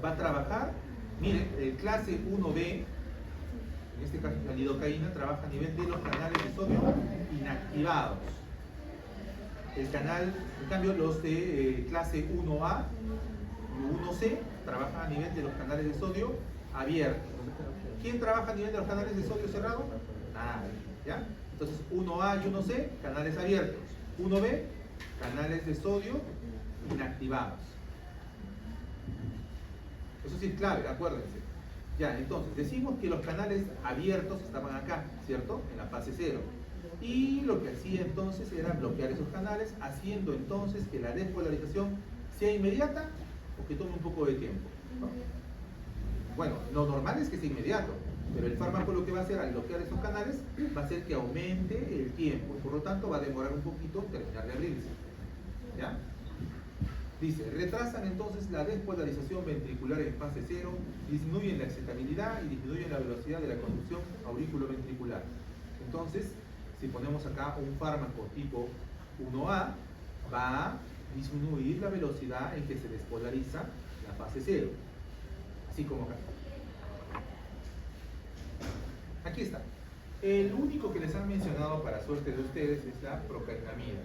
va a trabajar, miren, el clase 1B, en este caso la lidocaína, trabaja a nivel de los canales de sodio inactivados. El canal, en cambio, los de clase 1A y 1C trabajan a nivel de los canales de sodio abiertos. ¿Quién trabaja a nivel de los canales de sodio cerrados? Nadie, ¿ya? Entonces 1A y 1C, canales abiertos. 1B, canales de sodio inactivados. Eso sí es clave, acuérdense. Ya, entonces, decimos que los canales abiertos estaban acá, ¿cierto? En la fase 0. Y lo que hacía entonces era bloquear esos canales, haciendo entonces que la despolarización sea inmediata o que tome un poco de tiempo, ¿no? Bueno, lo normal es que sea inmediato, pero el fármaco lo que va a hacer al bloquear esos canales va a hacer que aumente el tiempo y por lo tanto va a demorar un poquito en terminar de abrirse. ¿Ya? Dice, retrasan entonces la despolarización ventricular en fase 0, disminuyen la excitabilidad y disminuyen la velocidad de la conducción auriculoventricular. Entonces, si ponemos acá un fármaco tipo 1A, va a disminuir la velocidad en que se despolariza la fase 0. Así como acá. Aquí está. El único que les han mencionado para suerte de ustedes es la procainamida.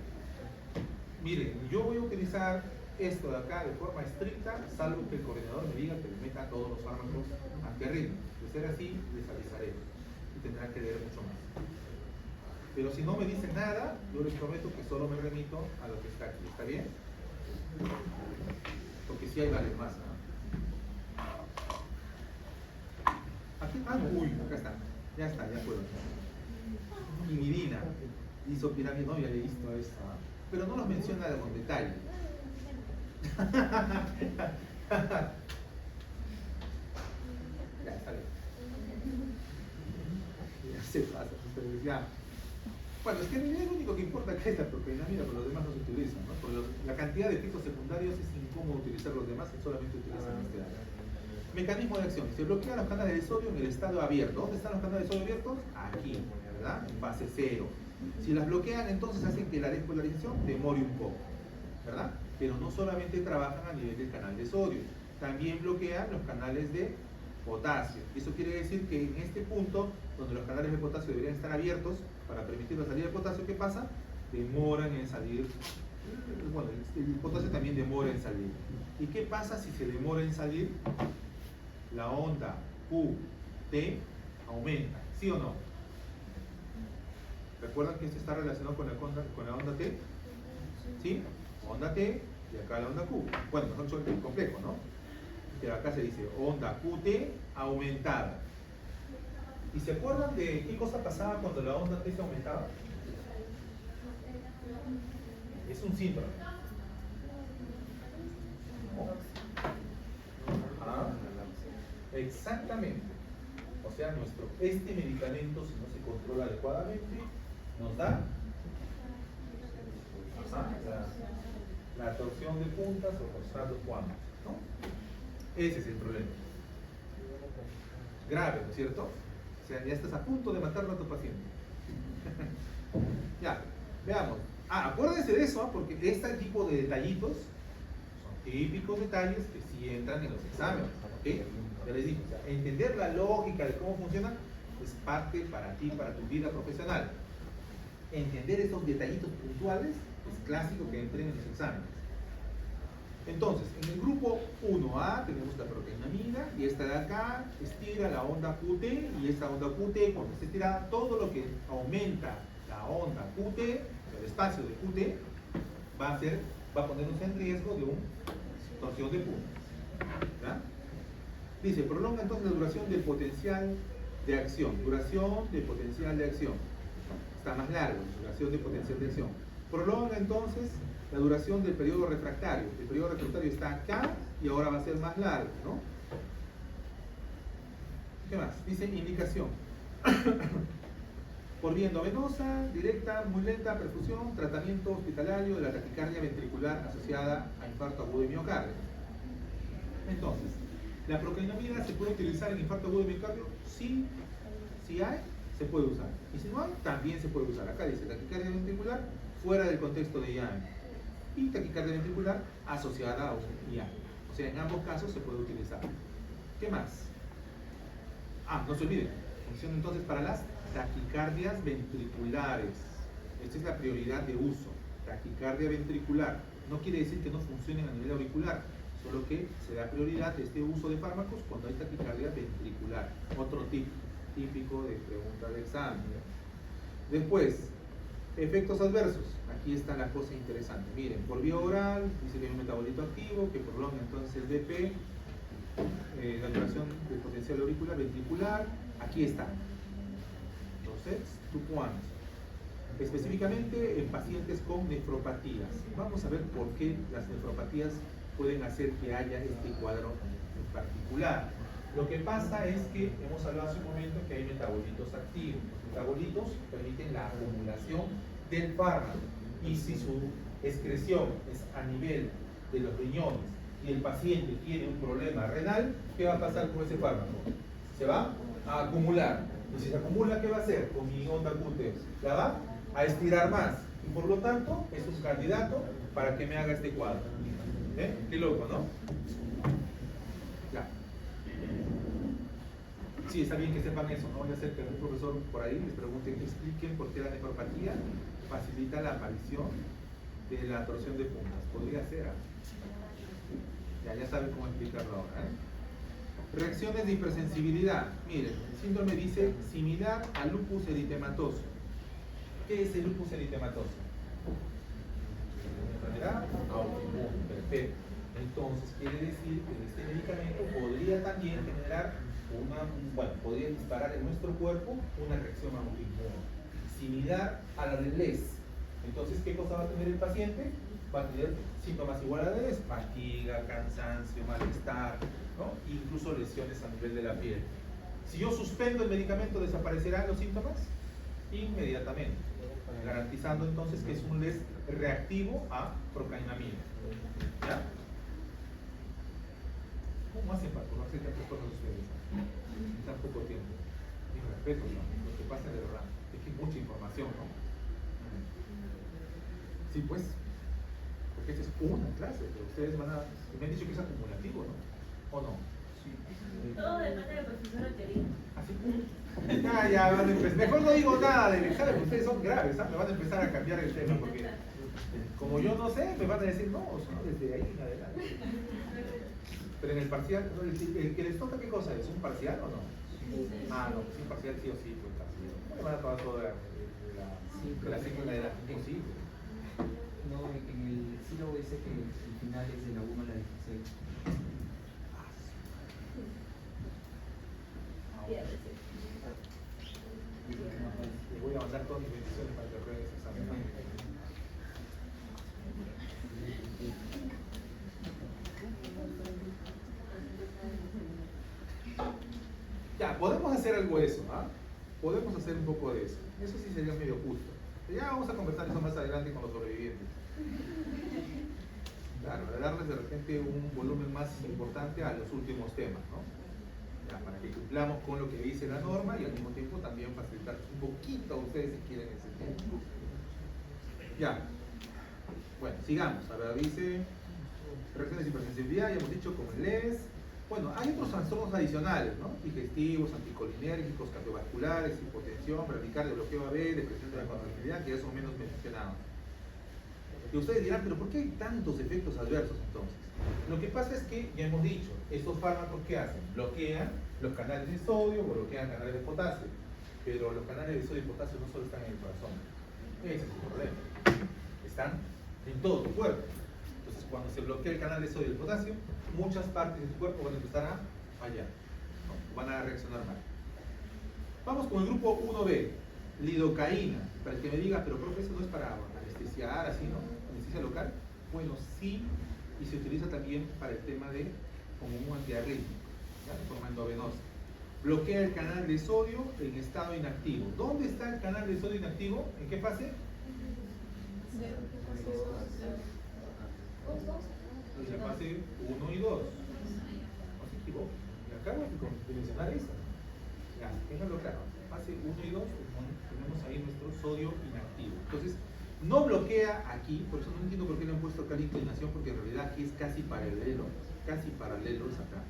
Miren, yo voy a utilizar esto de acá de forma estricta, salvo que el coordinador me diga que le meta todos los fármacos antiarrítmicos. De ser así, les avisaré y tendrán que leer mucho más. Pero si no me dicen nada, yo les prometo que solo me remito a lo que está aquí. ¿Está bien? Porque sí hay varios más, ¿no? Aquí, uy, acá está. Ya está, ya puedo. Imidina, isopiramida, no, ya he visto esta. Pero no los menciona con detalle. Ya, sale. Ya se pasa, ustedes ya. Bueno, es que en realidad lo único que importa acá es la procainamida, pero los demás no se utilizan, ¿no? Porque la cantidad de efectos secundarios es incómodo utilizar los demás, que solamente utilizan este área. Mecanismo de acción. Se bloquean los canales de sodio en el estado abierto. ¿Dónde están los canales de sodio abiertos? Aquí, ¿verdad? En fase 0. Si las bloquean, entonces hacen que la despolarización demore un poco, ¿verdad? Pero no solamente trabajan a nivel del canal de sodio, también bloquean los canales de potasio. Eso quiere decir que en este punto, donde los canales de potasio deberían estar abiertos para permitir la salida de potasio, ¿qué pasa? Demoran en salir. Bueno, el potasio también demora en salir. ¿Y qué pasa si se demora en salir? La onda QT aumenta, ¿sí o no? ¿Recuerdan que esto está relacionado con la onda T? ¿Sí? Onda T y acá la onda Q. Bueno, mejor dicho, el complejo, ¿no? Pero acá se dice onda QT aumentada. ¿Y se acuerdan de qué cosa pasaba cuando la onda T se aumentaba? Es un síndrome. Ah, exactamente. O sea, este medicamento, si no se controla adecuadamente, nos da la torsión de puntas o constados cuantos, ¿no? Ese es el problema. Grave, ¿no es cierto? O sea, ya estás a punto de matarlo a tu paciente. Ya, veamos. Acuérdense de eso, porque este tipo de detallitos son típicos detalles que sí entran en los exámenes, ¿ok? Ya les digo, o sea, entender la lógica de cómo funciona es parte para ti, para tu vida profesional. Entender esos detallitos puntuales es clásico que entren en los exámenes. Entonces, en el grupo 1A tenemos la procainamida y esta de acá estira la onda QT y esta onda QT, cuando se estira todo lo que aumenta la onda QT, el espacio de QT, va a ponernos en riesgo de una torsión de puntas. ¿Ya? Dice, prolonga entonces la duración del potencial de acción. Duración del potencial de acción. Está más largo, duración de potencial de acción. Prolonga entonces la duración del periodo refractario. El periodo refractario está acá y ahora va a ser más largo, ¿no? ¿Qué más? Dice indicación. Por vía endovenosa, directa, muy lenta, perfusión, tratamiento hospitalario de la taquicardia ventricular asociada a infarto agudo de miocardio. Entonces, ¿la procainomida se puede utilizar en infarto agudo de miocardio? Sí, si hay, se puede usar. Y si no hay, también se puede usar. Acá dice taquicardia ventricular fuera del contexto de IAM. Y taquicardia ventricular asociada a un IAM. O sea, en ambos casos se puede utilizar. ¿Qué más? No se olviden. Funciona entonces para las taquicardias ventriculares. Esta es la prioridad de uso. Taquicardia ventricular. No quiere decir que no funcionen a nivel auricular, solo que se da prioridad a este uso de fármacos cuando hay taquicardia ventricular. Otro tip típico de pregunta de examen. Después, efectos adversos. Aquí está la cosa interesante. Miren, por vía oral, dice que hay un metabolito activo que prolonga entonces el BP, la duración del potencial auricular ventricular. Aquí está. Entonces, tú pones. Específicamente en pacientes con nefropatías. Vamos a ver por qué las nefropatías pueden hacer que haya este cuadro en particular. Lo que pasa es que hemos hablado hace un momento que hay metabolitos activos. Los metabolitos permiten la acumulación del fármaco. Y si su excreción es a nivel de los riñones y el paciente tiene un problema renal, ¿qué va a pasar con ese fármaco? Se va a acumular. Y si se acumula, ¿qué va a hacer con mi onda Cute? La va a estirar más. Y por lo tanto, es un candidato para que me haga este cuadro. Qué loco, ¿no? Ya. Sí, está bien que sepan eso. No voy a hacer que algún profesor por ahí les pregunte, expliquen por qué la nefropatía facilita la aparición de la torsión de puntas. Podría ser. Ya saben cómo explicarlo ahora. Reacciones de hipersensibilidad. Miren, el síndrome dice similar al lupus eritematoso. ¿Qué es el lupus eritematoso? Una enfermedad autoinmune. Perfecto. Entonces quiere decir que este medicamento podría también generar podría disparar en nuestro cuerpo una reacción autoinmune similar a la del LES. Entonces, ¿qué cosa va a tener el paciente? Va a tener síntomas iguales a la del LES: fatiga, cansancio, malestar, ¿no? Incluso lesiones a nivel de la piel. Si yo suspendo el medicamento, ¿desaparecerán los síntomas? Inmediatamente, garantizando entonces que es un LES reactivo a procainamida. ¿Ya? ¿Cómo hacen para conocer tantas cosas ustedes en tan poco tiempo? Mis respetos, ¿no? Lo que pasa de verdad es que hay mucha información, ¿no? Sí, pues, porque esta es una clase, pero ustedes van a... Me han dicho que es acumulativo, ¿no? ¿O no? Sí. Todo depende del profesor anterior. ¿Así? Ya van a empezar. Mejor no digo nada del examen, ustedes son graves, ¿sabes? Me van a empezar a cambiar el tema, porque como yo no sé, me van a decir, no, desde ahí en adelante. Pero en el parcial, el que les toca, ¿qué cosa es? ¿Un parcial o no? Sí. No, pues un parcial sí o sí, pues así. No le van a tomar toda la ciclo de la imposible. No, en el sílabo dice que el final es de la 1 a la 16. Les voy a mandar todas mis bendiciones para que aprueben ese examen. Ya, podemos hacer algo de eso, ¿ah? Podemos hacer un poco de eso. Eso sí sería medio justo. Ya vamos a conversar eso más adelante con los sobrevivientes. Claro, de darles de repente un volumen más importante a los últimos temas, ¿no? Ya, para que cumplamos con lo que dice la norma y al mismo tiempo también facilitar un poquito a ustedes si quieren ese tiempo. Ya. Bueno, sigamos. A ver, dice reacciones de hipersensibilidad, ya hemos dicho como el LES. Bueno, hay otros trastornos adicionales, ¿no? Digestivos, anticolinérgicos, cardiovasculares, hipotensión, bradicardia, bloqueo AB, depresión de la contractilidad, que ya son menos mencionados. Y ustedes dirán, ¿pero por qué hay tantos efectos adversos entonces? Lo que pasa es que, ya hemos dicho, estos fármacos ¿qué hacen? Bloquean los canales de sodio, bloquean canales de potasio. Pero los canales de sodio y potasio no solo están en el corazón. Ese es el problema. Están en todo tu cuerpo. Entonces, cuando se bloquea el canal de sodio y el potasio, muchas partes de tu cuerpo van a empezar a fallar, ¿no? Van a reaccionar mal. Vamos con el grupo 1B, lidocaína. Para el que me diga, pero profe, eso no es para anestesiar, así, ¿no? Anestesia local. Bueno, sí, y se utiliza también para el tema de como un antiarrítmico, ¿ya? De forma endovenosa. bloquea el canal de sodio en estado inactivo. ¿Dónde está el canal de sodio inactivo? ¿En qué fase? En la fase 1 y 2. No se equivoque. Y acá hay que mencionar eso. Ya, déjalo claro. Fase 1 y 2 tenemos ahí nuestro sodio inactivo. Entonces, no bloquea aquí, por eso no entiendo por qué le han puesto acá la inclinación, porque en realidad aquí es casi paralelos acá.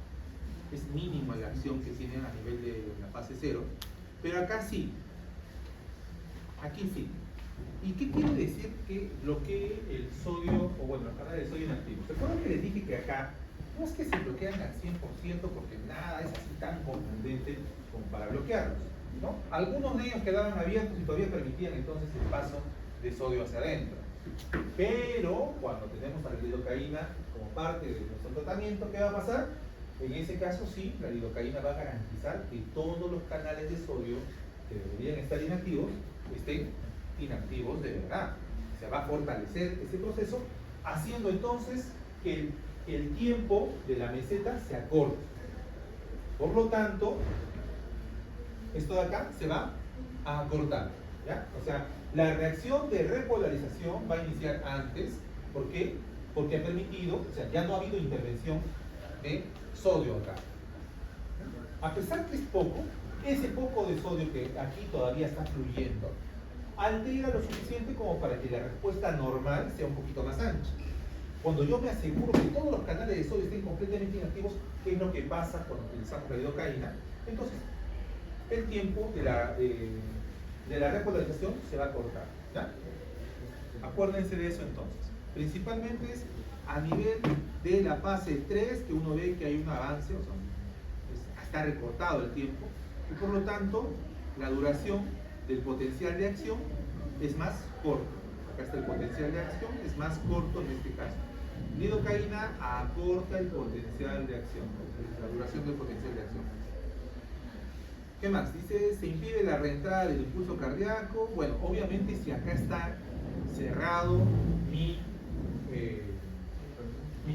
Es mínima la acción que tiene a nivel de la fase 0, pero acá sí. Aquí sí. ¿Y qué quiere decir que bloquee el sodio, o bueno, la canal de sodio inactivo? ¿Se acuerdan que les dije que acá no es que se bloquean al 100% porque nada es así tan contundente como para bloquearlos, ¿no? Algunos de ellos quedaban abiertos y todavía permitían entonces el paso de sodio hacia adentro. Pero cuando tenemos a la lidocaína como parte de nuestro tratamiento, ¿qué va a pasar? En ese caso sí, la lidocaína va a garantizar que todos los canales de sodio que deberían estar inactivos estén inactivos de verdad. O sea, va a fortalecer ese proceso, haciendo entonces que el tiempo de la meseta se acorte. Por lo tanto, esto de acá se va a acortar, ¿ya? O sea, la reacción de repolarización va a iniciar antes. ¿Por qué? Porque ha permitido, o sea, ya no ha habido intervención de sodio acá. A pesar que es poco, ese poco de sodio que aquí todavía está fluyendo, altera lo suficiente como para que la respuesta normal sea un poquito más ancha. Cuando yo me aseguro que todos los canales de sodio estén completamente inactivos, ¿qué es lo que pasa cuando utilizamos la lidocaína? Entonces, el tiempo de la repolarización se va a cortar, ¿ya? Acuérdense de eso entonces. Principalmente es a nivel de la fase 3 que uno ve que hay un avance, o sea, está recortado el tiempo, y por lo tanto la duración del potencial de acción es más corto. Acá está el potencial de acción, es más corto en este caso. Lidocaína acorta el potencial de acción, la duración del potencial de acción. ¿Qué más? Dice, se impide la reentrada del impulso cardíaco. Bueno, obviamente si acá está cerrado mis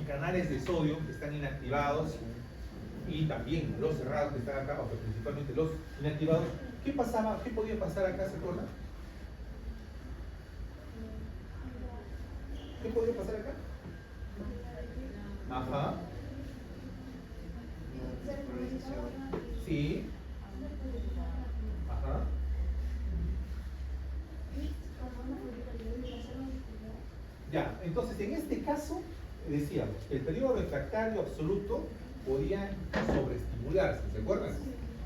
canales de sodio que están inactivados, y también los cerrados que están acá, o sea, principalmente los inactivados, ¿qué pasaba? ¿Qué podía pasar acá? ¿Se acuerdan? ¿Qué podía pasar acá? Ajá. Sí. Ajá. Ya, entonces en este caso, decíamos, el periodo refractario absoluto podía sobreestimularse, ¿se acuerdan?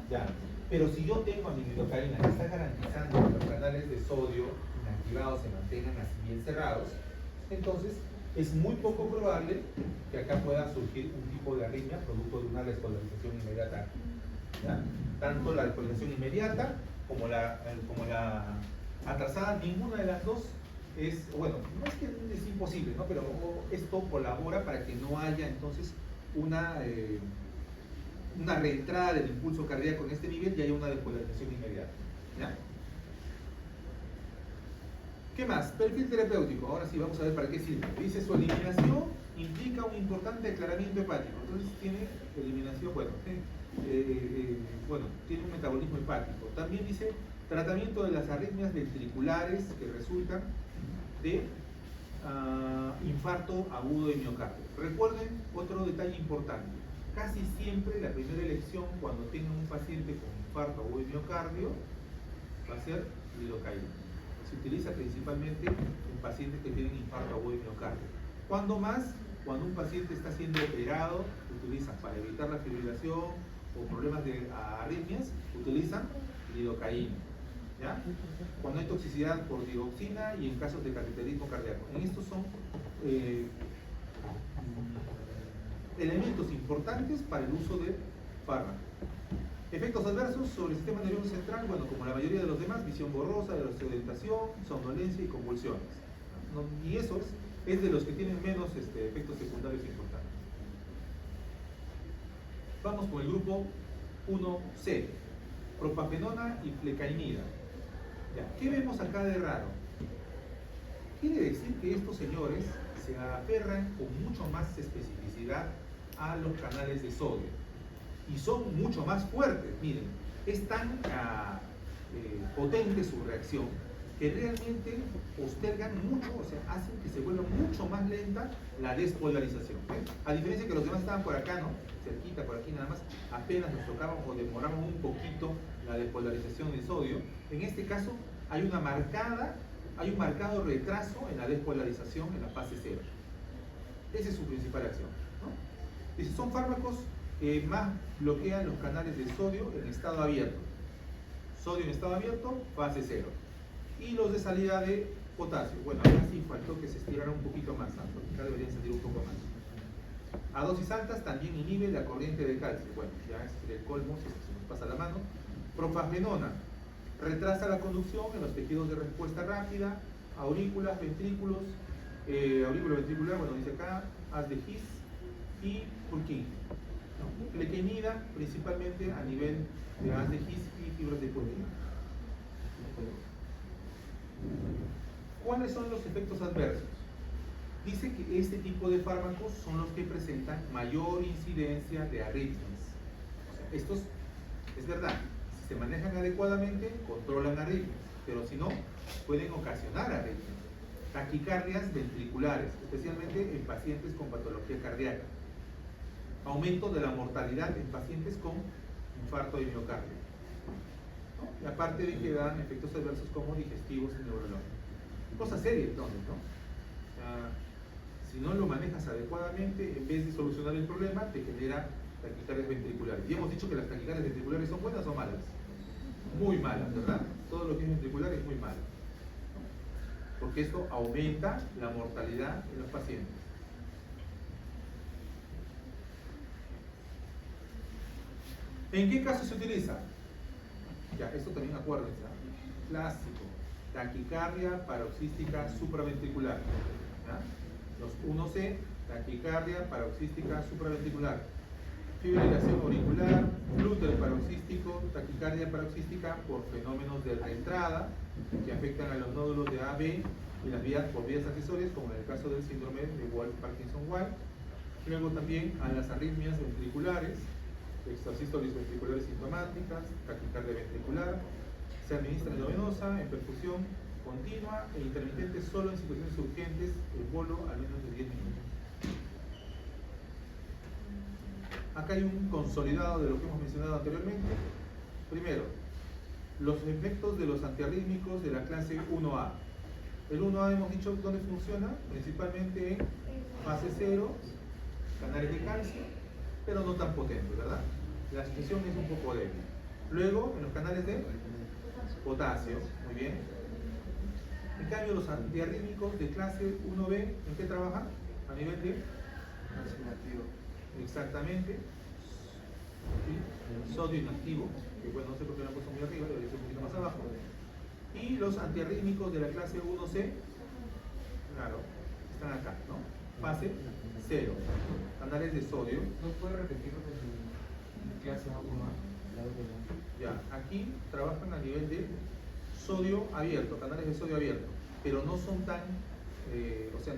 Ya, pero si yo tengo a mi lidocaína que está garantizando que los canales de sodio inactivados se mantengan así bien cerrados, entonces es muy poco probable que acá pueda surgir un tipo de arritmia producto de una despolarización inmediata. ¿Ya? Tanto la despolarización inmediata como la atrasada, ninguna de las dos es, bueno, no es que es imposible, ¿no? Pero esto colabora para que no haya entonces una reentrada del impulso cardíaco en este nivel y haya una despolarización inmediata. ¿Ya? ¿Qué más? Perfil terapéutico. Ahora sí, vamos a ver para qué sirve. Dice, su eliminación implica un importante aclaramiento hepático. Entonces tiene eliminación, bueno, tiene un metabolismo hepático. También dice, tratamiento de las arritmias ventriculares que resultan de infarto agudo de miocardio. Recuerden otro detalle importante. Casi siempre la primera elección cuando tengan un paciente con infarto agudo de miocardio va a ser lidocaína. Se utiliza principalmente en pacientes que tienen infarto agudo de miocardio. ¿Cuándo más? Cuando un paciente está siendo operado, utilizan para evitar la fibrilación o problemas de arritmias, utilizan lidocaína. ¿Ya? Cuando hay toxicidad por digoxina y en casos de cateterismo cardíaco. En estos son elementos importantes para el uso de fármacos. Efectos adversos sobre el sistema nervioso central, bueno, como la mayoría de los demás, visión borrosa, desorientación, somnolencia y convulsiones. Y eso es de los que tienen menos efectos secundarios importantes. Vamos con el grupo 1C, propafenona y flecainida. Ya, ¿qué vemos acá de raro? Quiere decir que estos señores se aferran con mucho más especificidad a los canales de sodio. y son mucho más fuertes. Miren, es tan potente su reacción que realmente postergan mucho, o sea, hacen que se vuelva mucho más lenta la despolarización. ¿Ven? A diferencia que los demás estaban por acá, ¿no? Cerquita, por aquí nada más, apenas nos tocaban o demoraban un poquito la despolarización del sodio. En este caso hay un marcado retraso en la despolarización en la fase 0. Esa es su principal acción, ¿no? Dice, son fármacos que más bloquean los canales de sodio en estado abierto. Sodio en estado abierto, fase 0. Y los de salida de potasio. Bueno, acá sí faltó que se estirara un poquito más, ¿no? Acá deberían salir un poco más. A dosis altas también inhibe la corriente de calcio. Bueno, ya es el colmo, si se nos pasa la mano. Propagenona retrasa la conducción en los tejidos de respuesta rápida, aurículas, ventrículos, aurículo ventricular, bueno, dice acá, haz de His y Purkinje. Plequenida, principalmente a nivel de haz de His y fibras de Purkinje. ¿Cuáles son los efectos adversos? Dice que este tipo de fármacos son los que presentan mayor incidencia de arritmias. O sea, estos, es verdad, si se manejan adecuadamente, controlan arritmias, pero si no, pueden ocasionar arritmias. Taquicardias ventriculares, especialmente en pacientes con patología cardíaca. Aumento de la mortalidad en pacientes con infarto de miocardio. ¿No? Y aparte de que dan efectos adversos como digestivos y neurológicos. Cosa seria entonces, ¿no? Si no lo manejas adecuadamente, en vez de solucionar el problema, te genera taquicardias ventriculares. Y hemos dicho que las taquicardias ventriculares son buenas o malas. Muy malas, ¿verdad? Todo lo que es ventricular es muy malo. Porque esto aumenta la mortalidad en los pacientes. ¿En qué caso se utiliza? Ya, esto también acuérdense, ¿eh? Clásico, taquicardia paroxística supraventricular. ¿Ya? Los 1C, taquicardia paroxística supraventricular. Fibrilación auricular, flúter paroxístico, taquicardia paroxística por fenómenos de reentrada que afectan a los nódulos de AB y las vías por vías accesorias, como en el caso del síndrome de Wolff-Parkinson-White. Luego también a las arritmias ventriculares, extrasístolis ventriculares sintomáticas, taquicardia ventricular. Se administra endovenosa, en perfusión continua e intermitente solo en situaciones urgentes, el bolo al menos de 10 minutos. Acá hay un consolidado de lo que hemos mencionado anteriormente. Primero, los efectos de los antiarrítmicos de la clase 1A. El 1A hemos dicho dónde funciona, principalmente en fase 0, canales de calcio, pero no tan potente, ¿verdad? La expresión es un poco débil. Luego, en los canales de potasio, muy bien. En cambio, los antiarrítmicos de clase 1B, ¿en qué trabajan? A nivel de exactamente. ¿Sí? Sodio inactivo, que bueno, no sé por qué lo han puesto muy arriba, debería ser un poquito más abajo. Y los antiarrítmicos de la clase 1C, claro, están acá, ¿no? Fase 0. Canales de sodio. ¿No puede repetirlo desde clase 1A? Ya, aquí trabajan a nivel de sodio abierto, canales de sodio abierto, pero no son tan, o sea,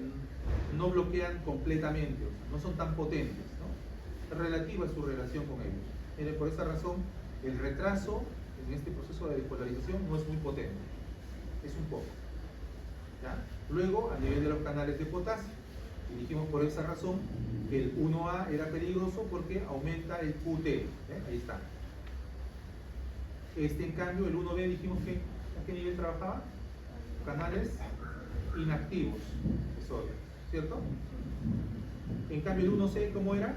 no bloquean completamente, o sea, no son tan potentes, ¿no? Relativa es su relación con ellos. Miren, por esa razón, el retraso en este proceso de despolarización no es muy potente, es un poco. ¿Ya? Luego, a nivel de los canales de potasio, y dijimos por esa razón que el 1A era peligroso porque aumenta el QT, ahí está. En cambio, el 1B dijimos que ¿a qué nivel trabajaba? Canales inactivos de sodio, ¿cierto? En cambio, el 1C, ¿cómo era?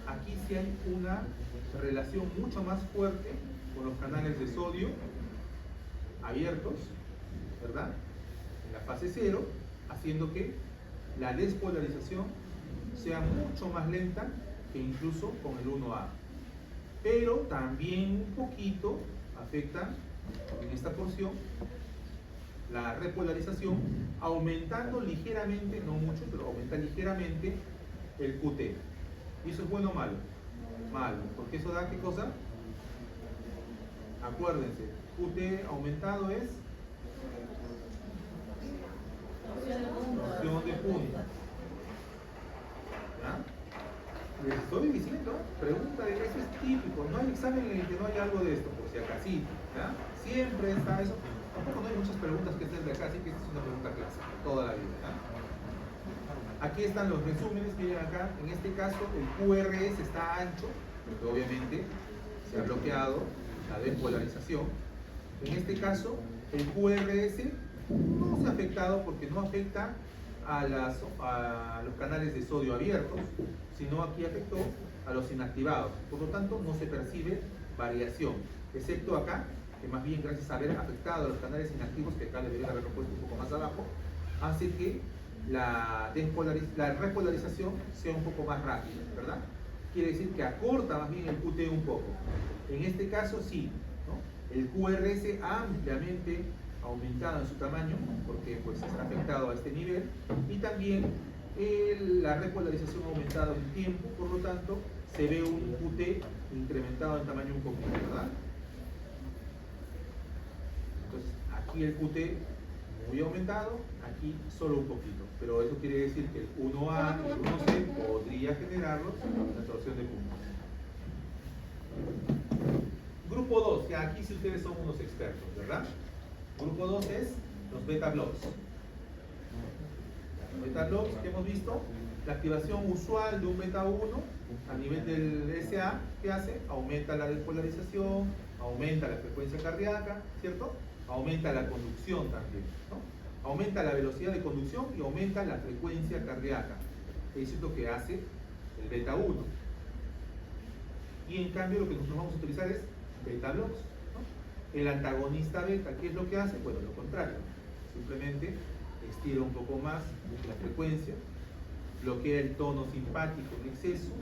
Aquí sí hay una relación mucho más fuerte con los canales de sodio abiertos, ¿verdad? En la fase 0, haciendo que la despolarización sea mucho más lenta que incluso con el 1A. Pero también un poquito afecta en esta porción la repolarización, aumentando ligeramente, no mucho, pero aumenta ligeramente el QT. ¿Y eso es bueno o malo? Malo, porque eso da ¿qué cosa? Acuérdense, QT aumentado es noción de punto. ¿Ya? Les estoy diciendo, pregunta de eso es típico, no hay examen en el que no haya algo de esto, por si acaso, ¿ya? Siempre está eso. Tampoco no hay muchas preguntas que estén de acá, así que esta es una pregunta clásica, toda la vida, ¿ya? Aquí están los resúmenes que vienen acá. En este caso, el QRS está ancho, porque obviamente se ha bloqueado la despolarización. En este caso, el QRS no se ha afectado porque no afecta a los canales de sodio abiertos, sino aquí afectó a los inactivados. Por lo tanto, no se percibe variación, excepto acá, que más bien gracias a haber afectado a los canales inactivos, que acá debería haberlo puesto un poco más abajo, hace que la repolarización sea un poco más rápida, ¿verdad? Quiere decir que acorta más bien el QT un poco. En este caso sí, ¿no? El QRS ampliamente aumentado en su tamaño, porque pues está afectado a este nivel, y también la repolarización ha aumentado en tiempo, por lo tanto se ve un QT incrementado en tamaño un poquito, ¿verdad? Entonces aquí el QT muy aumentado, aquí solo un poquito, pero eso quiere decir que el 1A y el 1C podría generarlos la torsión de puntos. Grupo 2, ya aquí sí ustedes son unos expertos, ¿verdad? Grupo 2 es los beta blocks. Los beta blocks que hemos visto, la activación usual de un beta 1 a nivel del SA, ¿qué hace? Aumenta la despolarización, aumenta la frecuencia cardíaca, ¿cierto? Aumenta la conducción también, ¿no? Aumenta la velocidad de conducción y aumenta la frecuencia cardíaca. Eso es lo que hace el beta 1. Y en cambio lo que nosotros vamos a utilizar es beta blocks, ¿no? El antagonista beta, ¿qué es lo que hace? Bueno, lo contrario. Simplemente estira un poco más la frecuencia, bloquea el tono simpático en exceso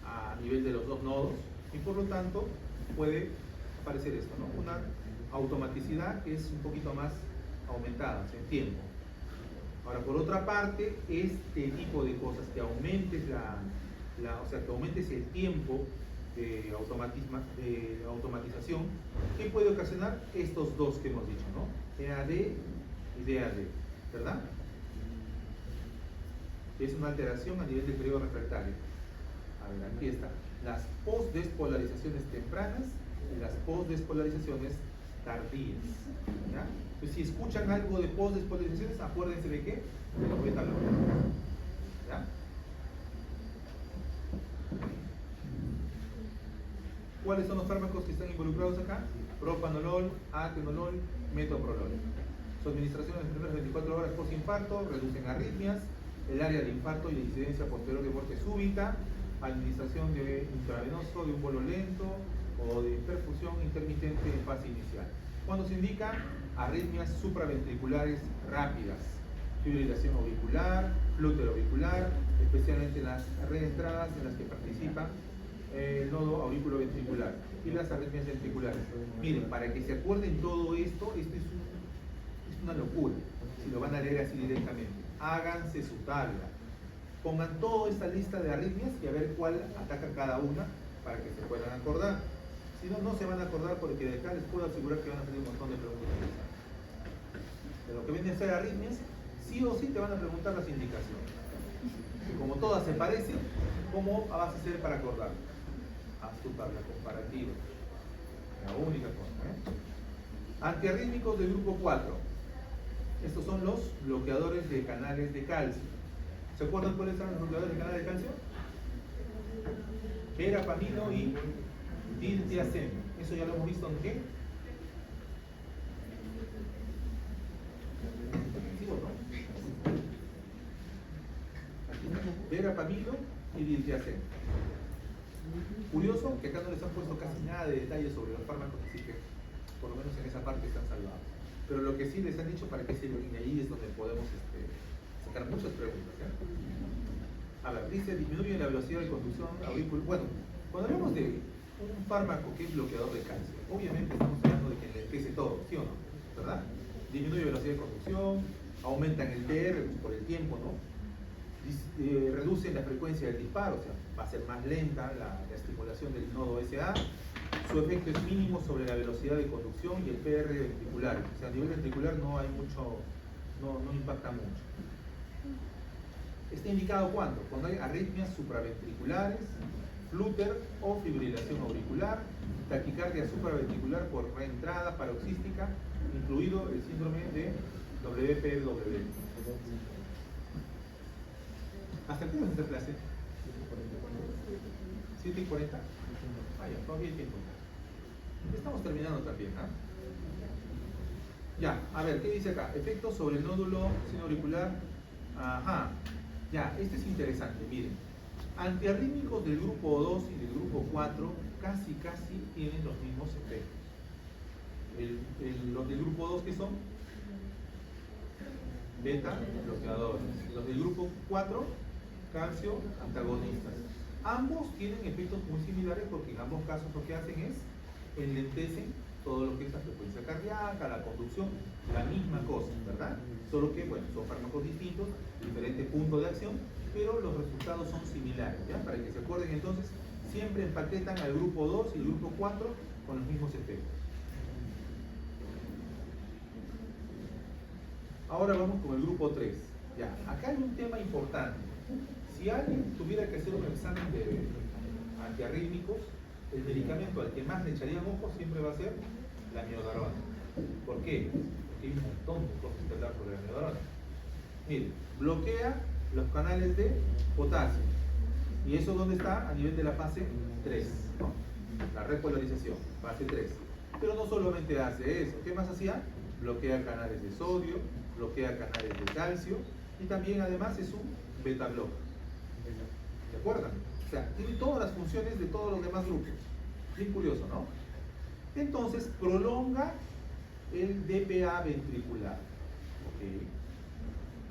a nivel de los dos nodos y por lo tanto puede aparecer esto, ¿no? Una automaticidad que es un poquito más aumentada, en tiempo. Ahora, por otra parte, este tipo de cosas, que aumentes o sea, que aumentes el tiempo de automatización, ¿qué puede ocasionar? Estos dos que hemos dicho, ¿no? EAD y DAD, ¿verdad? Es una alteración a nivel del periodo refractario. A ver, aquí está. Las postdespolarizaciones tempranas y las postdespolarizaciones tardías, ¿ya? Entonces, si escuchan algo de postdespolarizaciones, acuérdense de qué, de los beta blockers, ¿ya? ¿Cuáles son los fármacos que están involucrados acá? Propanolol, atenolol, metoprolol. Su administración en las primeras 24 horas post-infarto reducen arritmias, el área de infarto y la incidencia posterior de muerte súbita, administración de intravenoso de un bolo lento o de perfusión intermitente en fase inicial. Cuando se indica arritmias supraventriculares rápidas, fibrilación auricular, flúter auricular, especialmente en las reentradas en las que participa el nodo auriculoventricular y las arritmias ventriculares. Miren, para que se acuerden todo esto, esto es una locura, si lo van a leer así directamente. Háganse su tabla, pongan toda esta lista de arritmias y a ver cuál ataca cada una para que se puedan acordar. Si no, no se van a acordar porque de acá les puedo asegurar que van a salir un montón de preguntas. De lo que vienen a ser arritmias, sí o sí te van a preguntar las indicaciones. Y como todas se parecen, ¿cómo vas a hacer para acordar? Haz tu tabla comparativa. La única cosa, ¿eh? Antiarrítmicos del grupo 4. Estos son los bloqueadores de canales de calcio. ¿Se acuerdan cuáles son los bloqueadores de canales de calcio? Verapamino y diltiazem. Eso ya lo hemos visto en qué. ¿Sí o no? Verapamino y diltiazem. Curioso que acá no les han puesto casi nada de detalle sobre los fármacos, así que por lo menos en esa parte están salvados. Pero lo que sí les han dicho para qué sirven, y ahí es donde podemos sacar muchas preguntas, ¿ya? A ver, dice, disminuye la velocidad de conducción auricular. Bueno, cuando hablamos de un fármaco que es bloqueador de calcio, obviamente estamos hablando de que enlentece todo, ¿sí o no? ¿Verdad? Disminuye velocidad de conducción, aumentan el TR por el tiempo, ¿no? Reducen la frecuencia del disparo, o sea, va a ser más lenta la estimulación del nodo SA. Su efecto es mínimo sobre la velocidad de conducción y el PR ventricular. O sea, a nivel ventricular no hay mucho, no impacta mucho. ¿Está indicado cuándo? Cuando hay arritmias supraventriculares, flúter o fibrilación auricular, taquicardia supraventricular por reentrada paroxística, incluido el síndrome de WPW. ¿Hasta qué hora es esta clase? 7:40. Vaya, todavía hay tiempo. Estamos terminando también, ¿ah? Ya, a ver, ¿qué dice acá? Efectos sobre el nódulo sinoauricular. Ajá. Ya, este es interesante, miren. Antiarrítmicos del grupo 2 y del grupo 4 casi tienen los mismos efectos. Los del grupo 2, ¿qué son? Beta bloqueadores. Los del grupo 4, calcio antagonistas. Ambos tienen efectos muy similares porque en ambos casos lo que hacen es enlentecen todo lo que es la frecuencia cardíaca, la conducción, la misma cosa, ¿verdad? Solo que, bueno, son fármacos distintos, diferentes puntos de acción, pero los resultados son similares, ¿ya? Para que se acuerden entonces, siempre empaquetan al grupo 2 y el grupo 4 con los mismos efectos. Ahora vamos con el grupo 3. Ya, acá hay un tema importante. Si alguien tuviera que hacer un examen de antiarrítmicos, el medicamento al que más le echarían ojo siempre va a ser la miodarona. ¿Por qué? Porque hay un montón de cosas que hablar sobre la miodarona. Mire, bloquea los canales de potasio. ¿Y eso dónde está? A nivel de la fase 3, ¿no? La repolarización, fase 3. Pero no solamente hace eso. ¿Qué más hacía? Bloquea canales de sodio, bloquea canales de calcio y también además es un beta blocker. ¿Se acuerdan? O sea, tiene todas las funciones de todos los demás grupos. Bien curioso, ¿no? Entonces, prolonga el DPA ventricular. ¿Okay?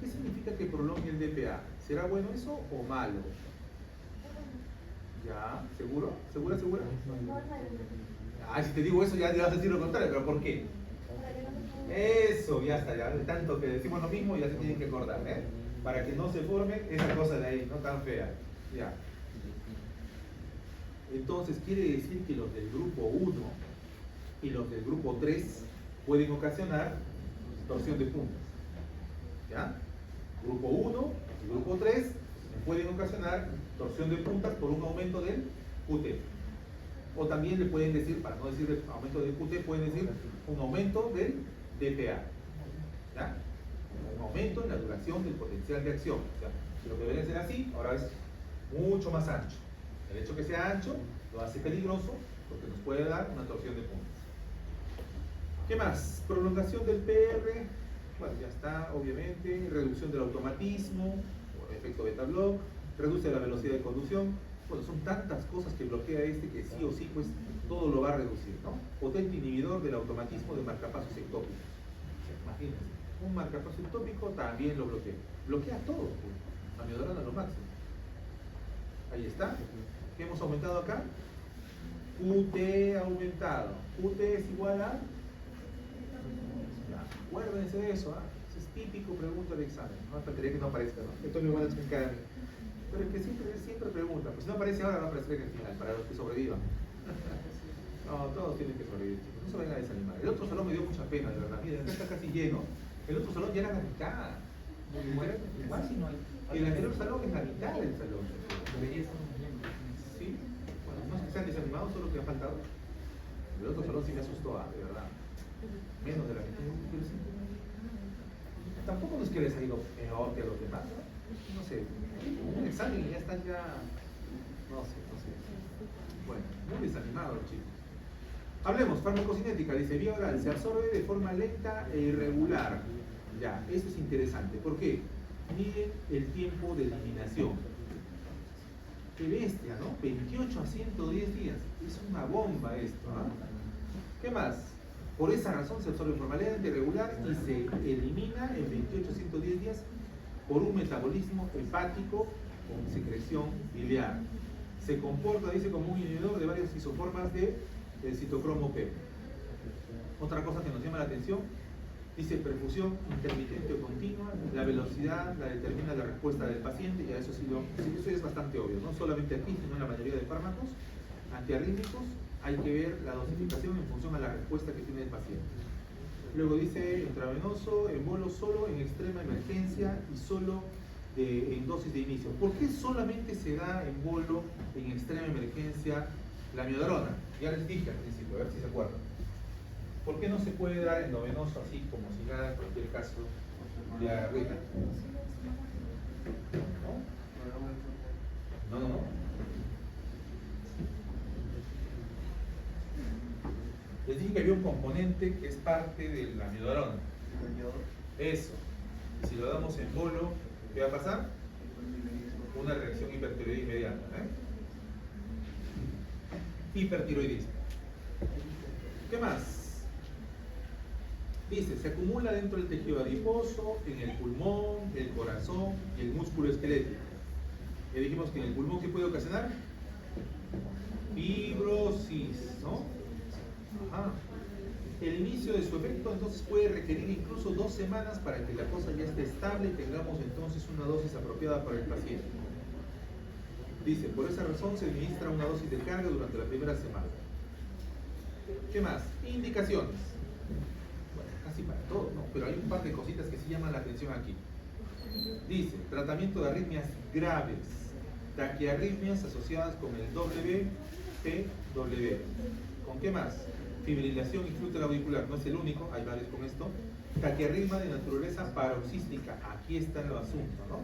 ¿Qué significa que prolongue el DPA? ¿Será bueno eso o malo? ¿Ya? ¿Seguro? ¿Segura? Ah, si te digo eso ya te vas a decir lo contrario, pero ¿por qué? Eso, ya está, ya de tanto que decimos lo mismo ya se tienen que acordar, ¿eh? Para que no se forme esa cosa de ahí, no tan fea. Ya. Entonces quiere decir que los del grupo 1 y los del grupo 3 pueden ocasionar torsión de puntas. ¿Ya? Grupo 1 y grupo 3 pueden ocasionar torsión de puntas por un aumento del QT. O también le pueden decir, para no decir aumento del QT, pueden decir un aumento del DPA. ¿Ya? Un aumento en la duración del potencial de acción. O sea, si lo que debería ser así, ahora es mucho más ancho. El hecho que sea ancho lo hace peligroso porque nos puede dar una torsión de puntas. ¿Qué más? Prolongación del PR. Bueno, ya está, obviamente. Reducción del automatismo, por efecto beta block. Reduce la velocidad de conducción. Bueno, son tantas cosas que bloquea este que sí o sí, pues todo lo va a reducir, ¿no? Potente inhibidor del automatismo de marcapasos ectópicos. Imagínense, un marcapaso ectópico también lo bloquea. Bloquea todo, pues. Amiodarona a lo máximo. Ahí está. ¿Qué hemos aumentado acá? QT aumentado. QT es igual a... Ya, acuérdense de eso, ¿ah? Eso es típico pregunta de examen. No faltaría que no aparezca, ¿no? Esto me van a explicar a mí. Pero es que siempre pregunta. Pues si no aparece ahora, va a aparecer en el final, para los que sobrevivan. No, todos tienen que sobrevivir, chicos. No se vayan a desanimar. El otro salón me dio mucha pena, de verdad. Miren, acá está casi lleno. El otro salón ya era la mitad. Igual si no hay. El anterior salón es la mitad del salón. Sí. Bueno, no es que sean desanimados, solo que ha faltado. El otro salón sí me asustó, de verdad. Menos de la mitad. Pero sí. Tampoco no es que les ha ido peor que a los demás, ¿no? No sé. Un examen y ya están ya. No sé. Bueno, muy desanimados los chicos. Hablemos, farmacocinética, dice vía oral, se absorbe de forma lenta e irregular. Ya, esto es interesante. ¿Por qué? Miren el tiempo de eliminación. Qué bestia, ¿no? 28 a 110 días. Es una bomba esto, ¿ah? ¿Qué más? Por esa razón se absorbe de forma lenta, irregular y se elimina en 28 a 110 días por un metabolismo hepático con secreción biliar. Se comporta, dice, como un inhibidor de varias isoformas de citocromo P. Otra cosa que nos llama la atención, dice perfusión intermitente o continua, la velocidad la determina la respuesta del paciente, y a eso eso es bastante obvio, no solamente aquí, sino en la mayoría de fármacos antiarrítmicos, hay que ver la dosificación en función a la respuesta que tiene el paciente. Luego dice intravenoso, embolo solo en extrema emergencia y solo en dosis de inicio. ¿Por qué solamente se da en bolo en extrema emergencia la amiodarona? Ya les dije al principio, a ver si se acuerdan. ¿Por qué no se puede dar endovenoso así como si nada en cualquier caso de diarrea? ¿No? No. Les dije que había un componente que es parte de la amiodarona. Eso. Y si lo damos en bolo, ¿qué va a pasar? Una reacción hipertiroidea inmediata. Hipertiroidismo. ¿Qué más? Dice, se acumula dentro del tejido adiposo, en el pulmón, el corazón y el músculo esquelético. Ya dijimos que en el pulmón, ¿qué puede ocasionar? Fibrosis, ¿no? Ajá. El inicio de su efecto entonces puede requerir incluso 2 semanas para que la cosa ya esté estable y tengamos entonces una dosis apropiada para el paciente. Dice, por esa razón se administra una dosis de carga durante la primera semana. ¿Qué más? Indicaciones. Bueno, casi para todo, ¿no? Pero hay un par de cositas que sí llaman la atención aquí. Dice, tratamiento de arritmias graves, taquiarritmias asociadas con el WPW. ¿Con qué más? Fibrilación auricular, no es el único, hay varios con esto. Taquiarritmia de naturaleza paroxística, aquí está el asunto, ¿no?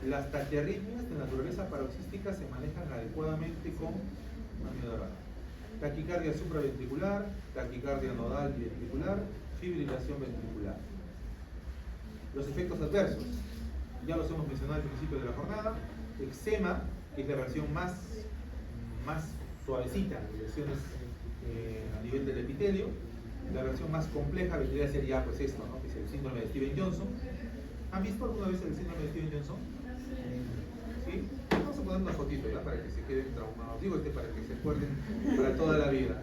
Las taquiarritmias de naturaleza paroxística se manejan adecuadamente con amiodarona. Taquicardia supraventricular, taquicardia nodal y ventricular, fibrilación ventricular. Los efectos adversos, ya los hemos mencionado al principio de la jornada. Eczema, que es la versión más suavecita, lesiones a nivel del epitelio. La versión más compleja vendría a ser ya pues esto, ¿no? Que es el síndrome de Stevens-Johnson. ¿Han visto alguna vez el síndrome de Stevens-Johnson? ¿Sí? Vamos a poner una fotito ya para que se queden traumados. Digo para que se acuerden para toda la vida.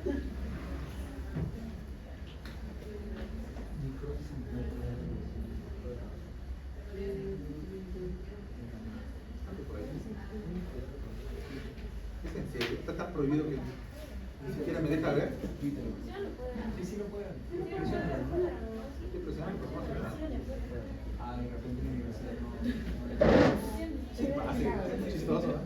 ¿Es en serio? Está tan prohibido que ni siquiera me deja ver. Sí lo pueden. Estoy presionando, pero no hace nada. De repente en la universidad no. Sí, pasa, es chistoso, ¿no?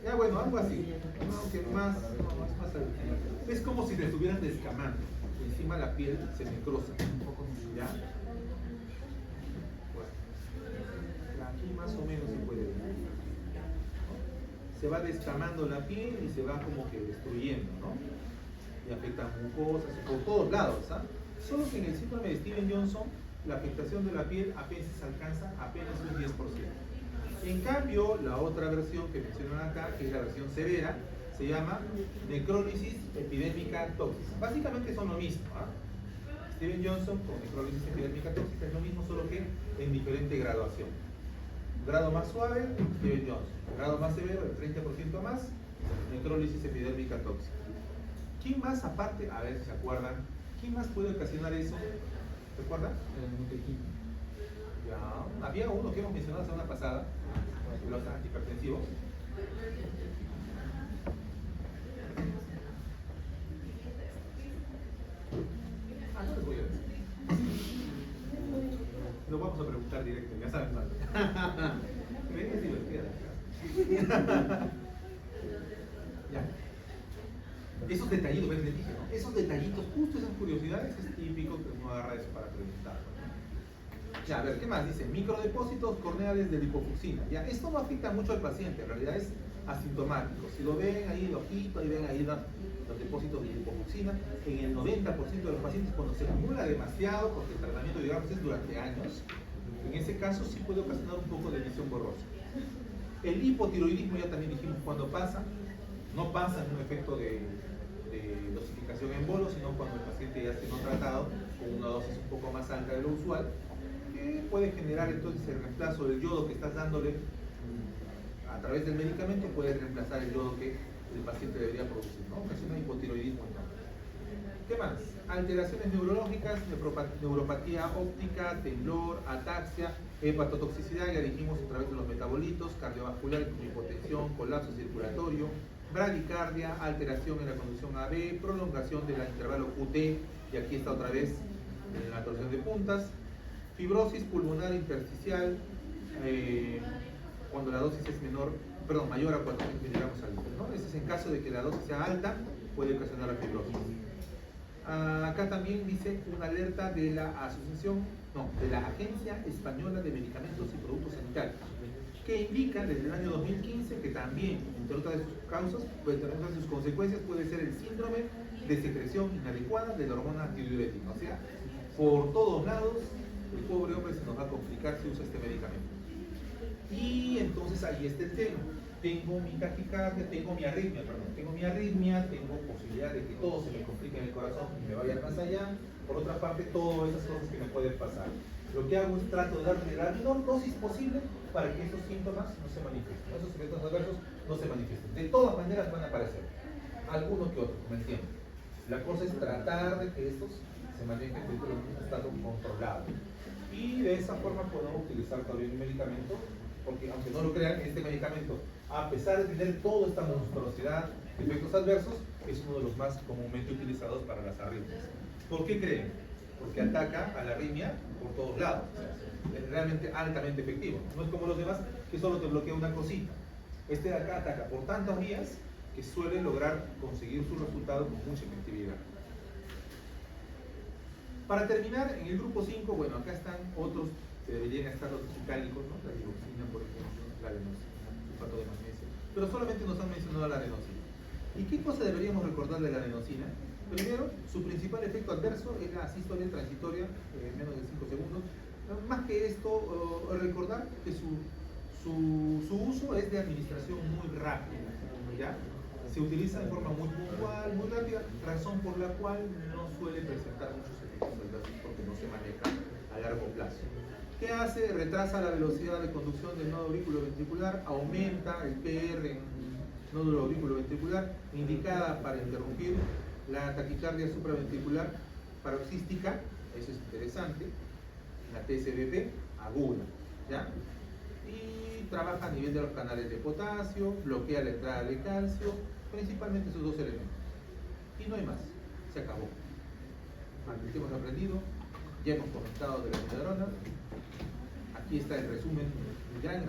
Ya bueno, algo así. No, que más, no, es más alucinante. Es como si le estuvieran descamando. Encima la piel se necrosa. ¿Ya? Bueno. Aquí más o menos se puede ver. Se va descamando la piel y se va como que destruyendo, ¿no? Y afecta mucosas por todos lados, ¿ah? Solo que en el síndrome de Stevens-Johnson la afectación de la piel apenas alcanza apenas un 10%. En cambio, la otra versión que mencionan acá, que es la versión severa, se llama necrólisis epidémica tóxica. Básicamente son lo mismo, ¿ah? Stevens-Johnson con necrólisis epidémica tóxica es lo mismo, solo que en diferente graduación. Grado más suave, Stevens-Johnson. Grado más severo, el 30% más, necrólisis epidérmica tóxica. ¿Quién más aparte, a ver si se acuerdan, quién más puede ocasionar eso? ¿Se acuerdan? Ya, había uno que hemos mencionado la semana pasada, los antihipertensivos. No les voy a decir. Lo vamos a preguntar directo, ya saben mal. Es divertida. Ya. Esos detallitos, ven, les dije, ¿no? Esos detallitos, justo esas curiosidades, es típico que uno agarra eso para preguntar. Ya, a ver, ¿qué más? Dice, microdepósitos corneales de lipofucsina. Ya, esto no afecta mucho al paciente, en realidad es asintomático. Si lo ven ahí, el ojito, ahí ven ahí los depósitos de lipofucsina, en el 90% de los pacientes cuando se acumula demasiado, porque el tratamiento, digamos, es durante años, en ese caso sí puede ocasionar un poco de visión borrosa. El hipotiroidismo ya también dijimos cuando pasa, no pasa en un efecto de dosificación en bolo, sino cuando el paciente ya esté no tratado con una dosis un poco más alta de lo usual, que puede generar entonces el reemplazo del yodo que estás dándole a través del medicamento, puede reemplazar el yodo que el paciente debería producir, ¿no? Ocasiona hipotiroidismo. ¿Qué más? Alteraciones neurológicas, neuropatía óptica, temblor, ataxia, hepatotoxicidad, ya dijimos a través de los metabolitos, cardiovascular, como hipotensión, colapso circulatorio, bradicardia, alteración en la conducción AB, prolongación del intervalo QT, y aquí está otra vez en la torsión de puntas, fibrosis pulmonar intersticial, cuando la dosis es mayor a 400 miligramos al litro, ¿no? Ese es en caso de que la dosis sea alta, puede ocasionar la fibrosis. Acá también dice una alerta de la de la Agencia Española de Medicamentos y Productos Sanitarios, que indica desde el año 2015 que también, entre otras de sus causas, entre otras de sus consecuencias, puede ser el síndrome de secreción inadecuada de la hormona antidiurética. O sea, por todos lados, el pobre hombre se nos va a complicar si usa este medicamento. Y entonces ahí está el tema. Tengo mi taquicardia, tengo mi arritmia, tengo posibilidad de que todo se me complique en el corazón y me vaya más allá. Por otra parte, todas esas cosas que me pueden pasar. Lo que hago es trato de darle la menor dosis posible para que esos síntomas no se manifiesten, esos efectos adversos no se manifiesten. De todas maneras van a aparecer, alguno que otro, ¿me entienden? La cosa es tratar de que estos se mantengan dentro de un estado controlado. Y de esa forma podemos utilizar también un medicamento, porque aunque no lo crean, este medicamento, a pesar de tener toda esta monstruosidad de efectos adversos, es uno de los más comúnmente utilizados para las arritmias. ¿Por qué creen? Porque ataca a la arritmia por todos lados. O sea, es realmente altamente efectivo. No es como los demás que solo te bloquea una cosita. Este de acá ataca por tantas vías que suele lograr conseguir su resultado con mucha efectividad. Para terminar, en el grupo 5, bueno, acá están otros que deberían estar los cíclicos, ¿no? La digoxina, por ejemplo, la adenosina, sulfato de magnesio, pero solamente nos han mencionado la adenosina. ¿Y qué cosa deberíamos recordar de la adenosina? Primero, su principal efecto adverso es la asistolia transitoria, menos de 5 segundos. Más que esto, recordar que su uso es de administración muy rápida, ¿ya? Se utiliza de forma muy puntual, muy rápida, razón por la cual no suele presentar muchos efectos adversos porque no se maneja a largo plazo. ¿Qué hace? Retrasa la velocidad de conducción del nodo auriculoventricular, aumenta el PR en nódulo auriculoventricular, indicada para interrumpir la taquicardia supraventricular paroxística, eso es interesante, la TSBP aguda, ¿ya? Y trabaja a nivel de los canales de potasio, bloquea la entrada de calcio, principalmente esos dos elementos. Y no hay más, se acabó. Aquí hemos aprendido, ya hemos comentado de la amiodarona. Aquí está el resumen, el gran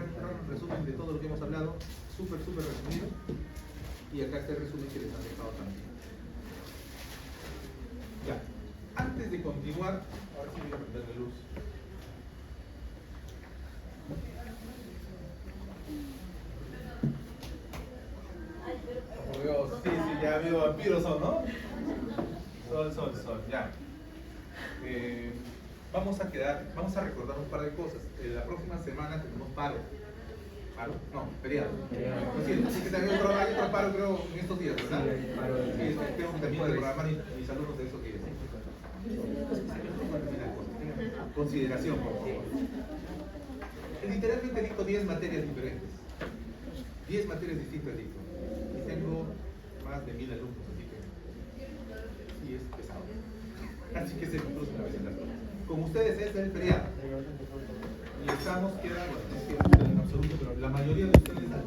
resumen de todo lo que hemos hablado, súper resumido. Y acá está el resumen que les han dejado también. Ya, antes de continuar, ahora sí voy a prender la luz. Por Dios, sí, ya veo vampiros son, ¿no? Sol, ya. Vamos a recordar un par de cosas. La próxima semana tenemos paro. ¿Paro? No, feriado. Lo siento, así que también hay otro paro, creo, en estos días, ¿verdad? Sí, tengo que también programar mis alumnos de esos días. Consideración, por favor. Literalmente dicto 10 materias diferentes. 10 materias distintas dicto. Y tengo más de 1000 alumnos, así que sí es pesado. Así que se me cruzan a veces las cosas. Con ustedes es el feriado. Y estamos, queda, bueno, no es que en absoluto, pero la mayoría de ustedes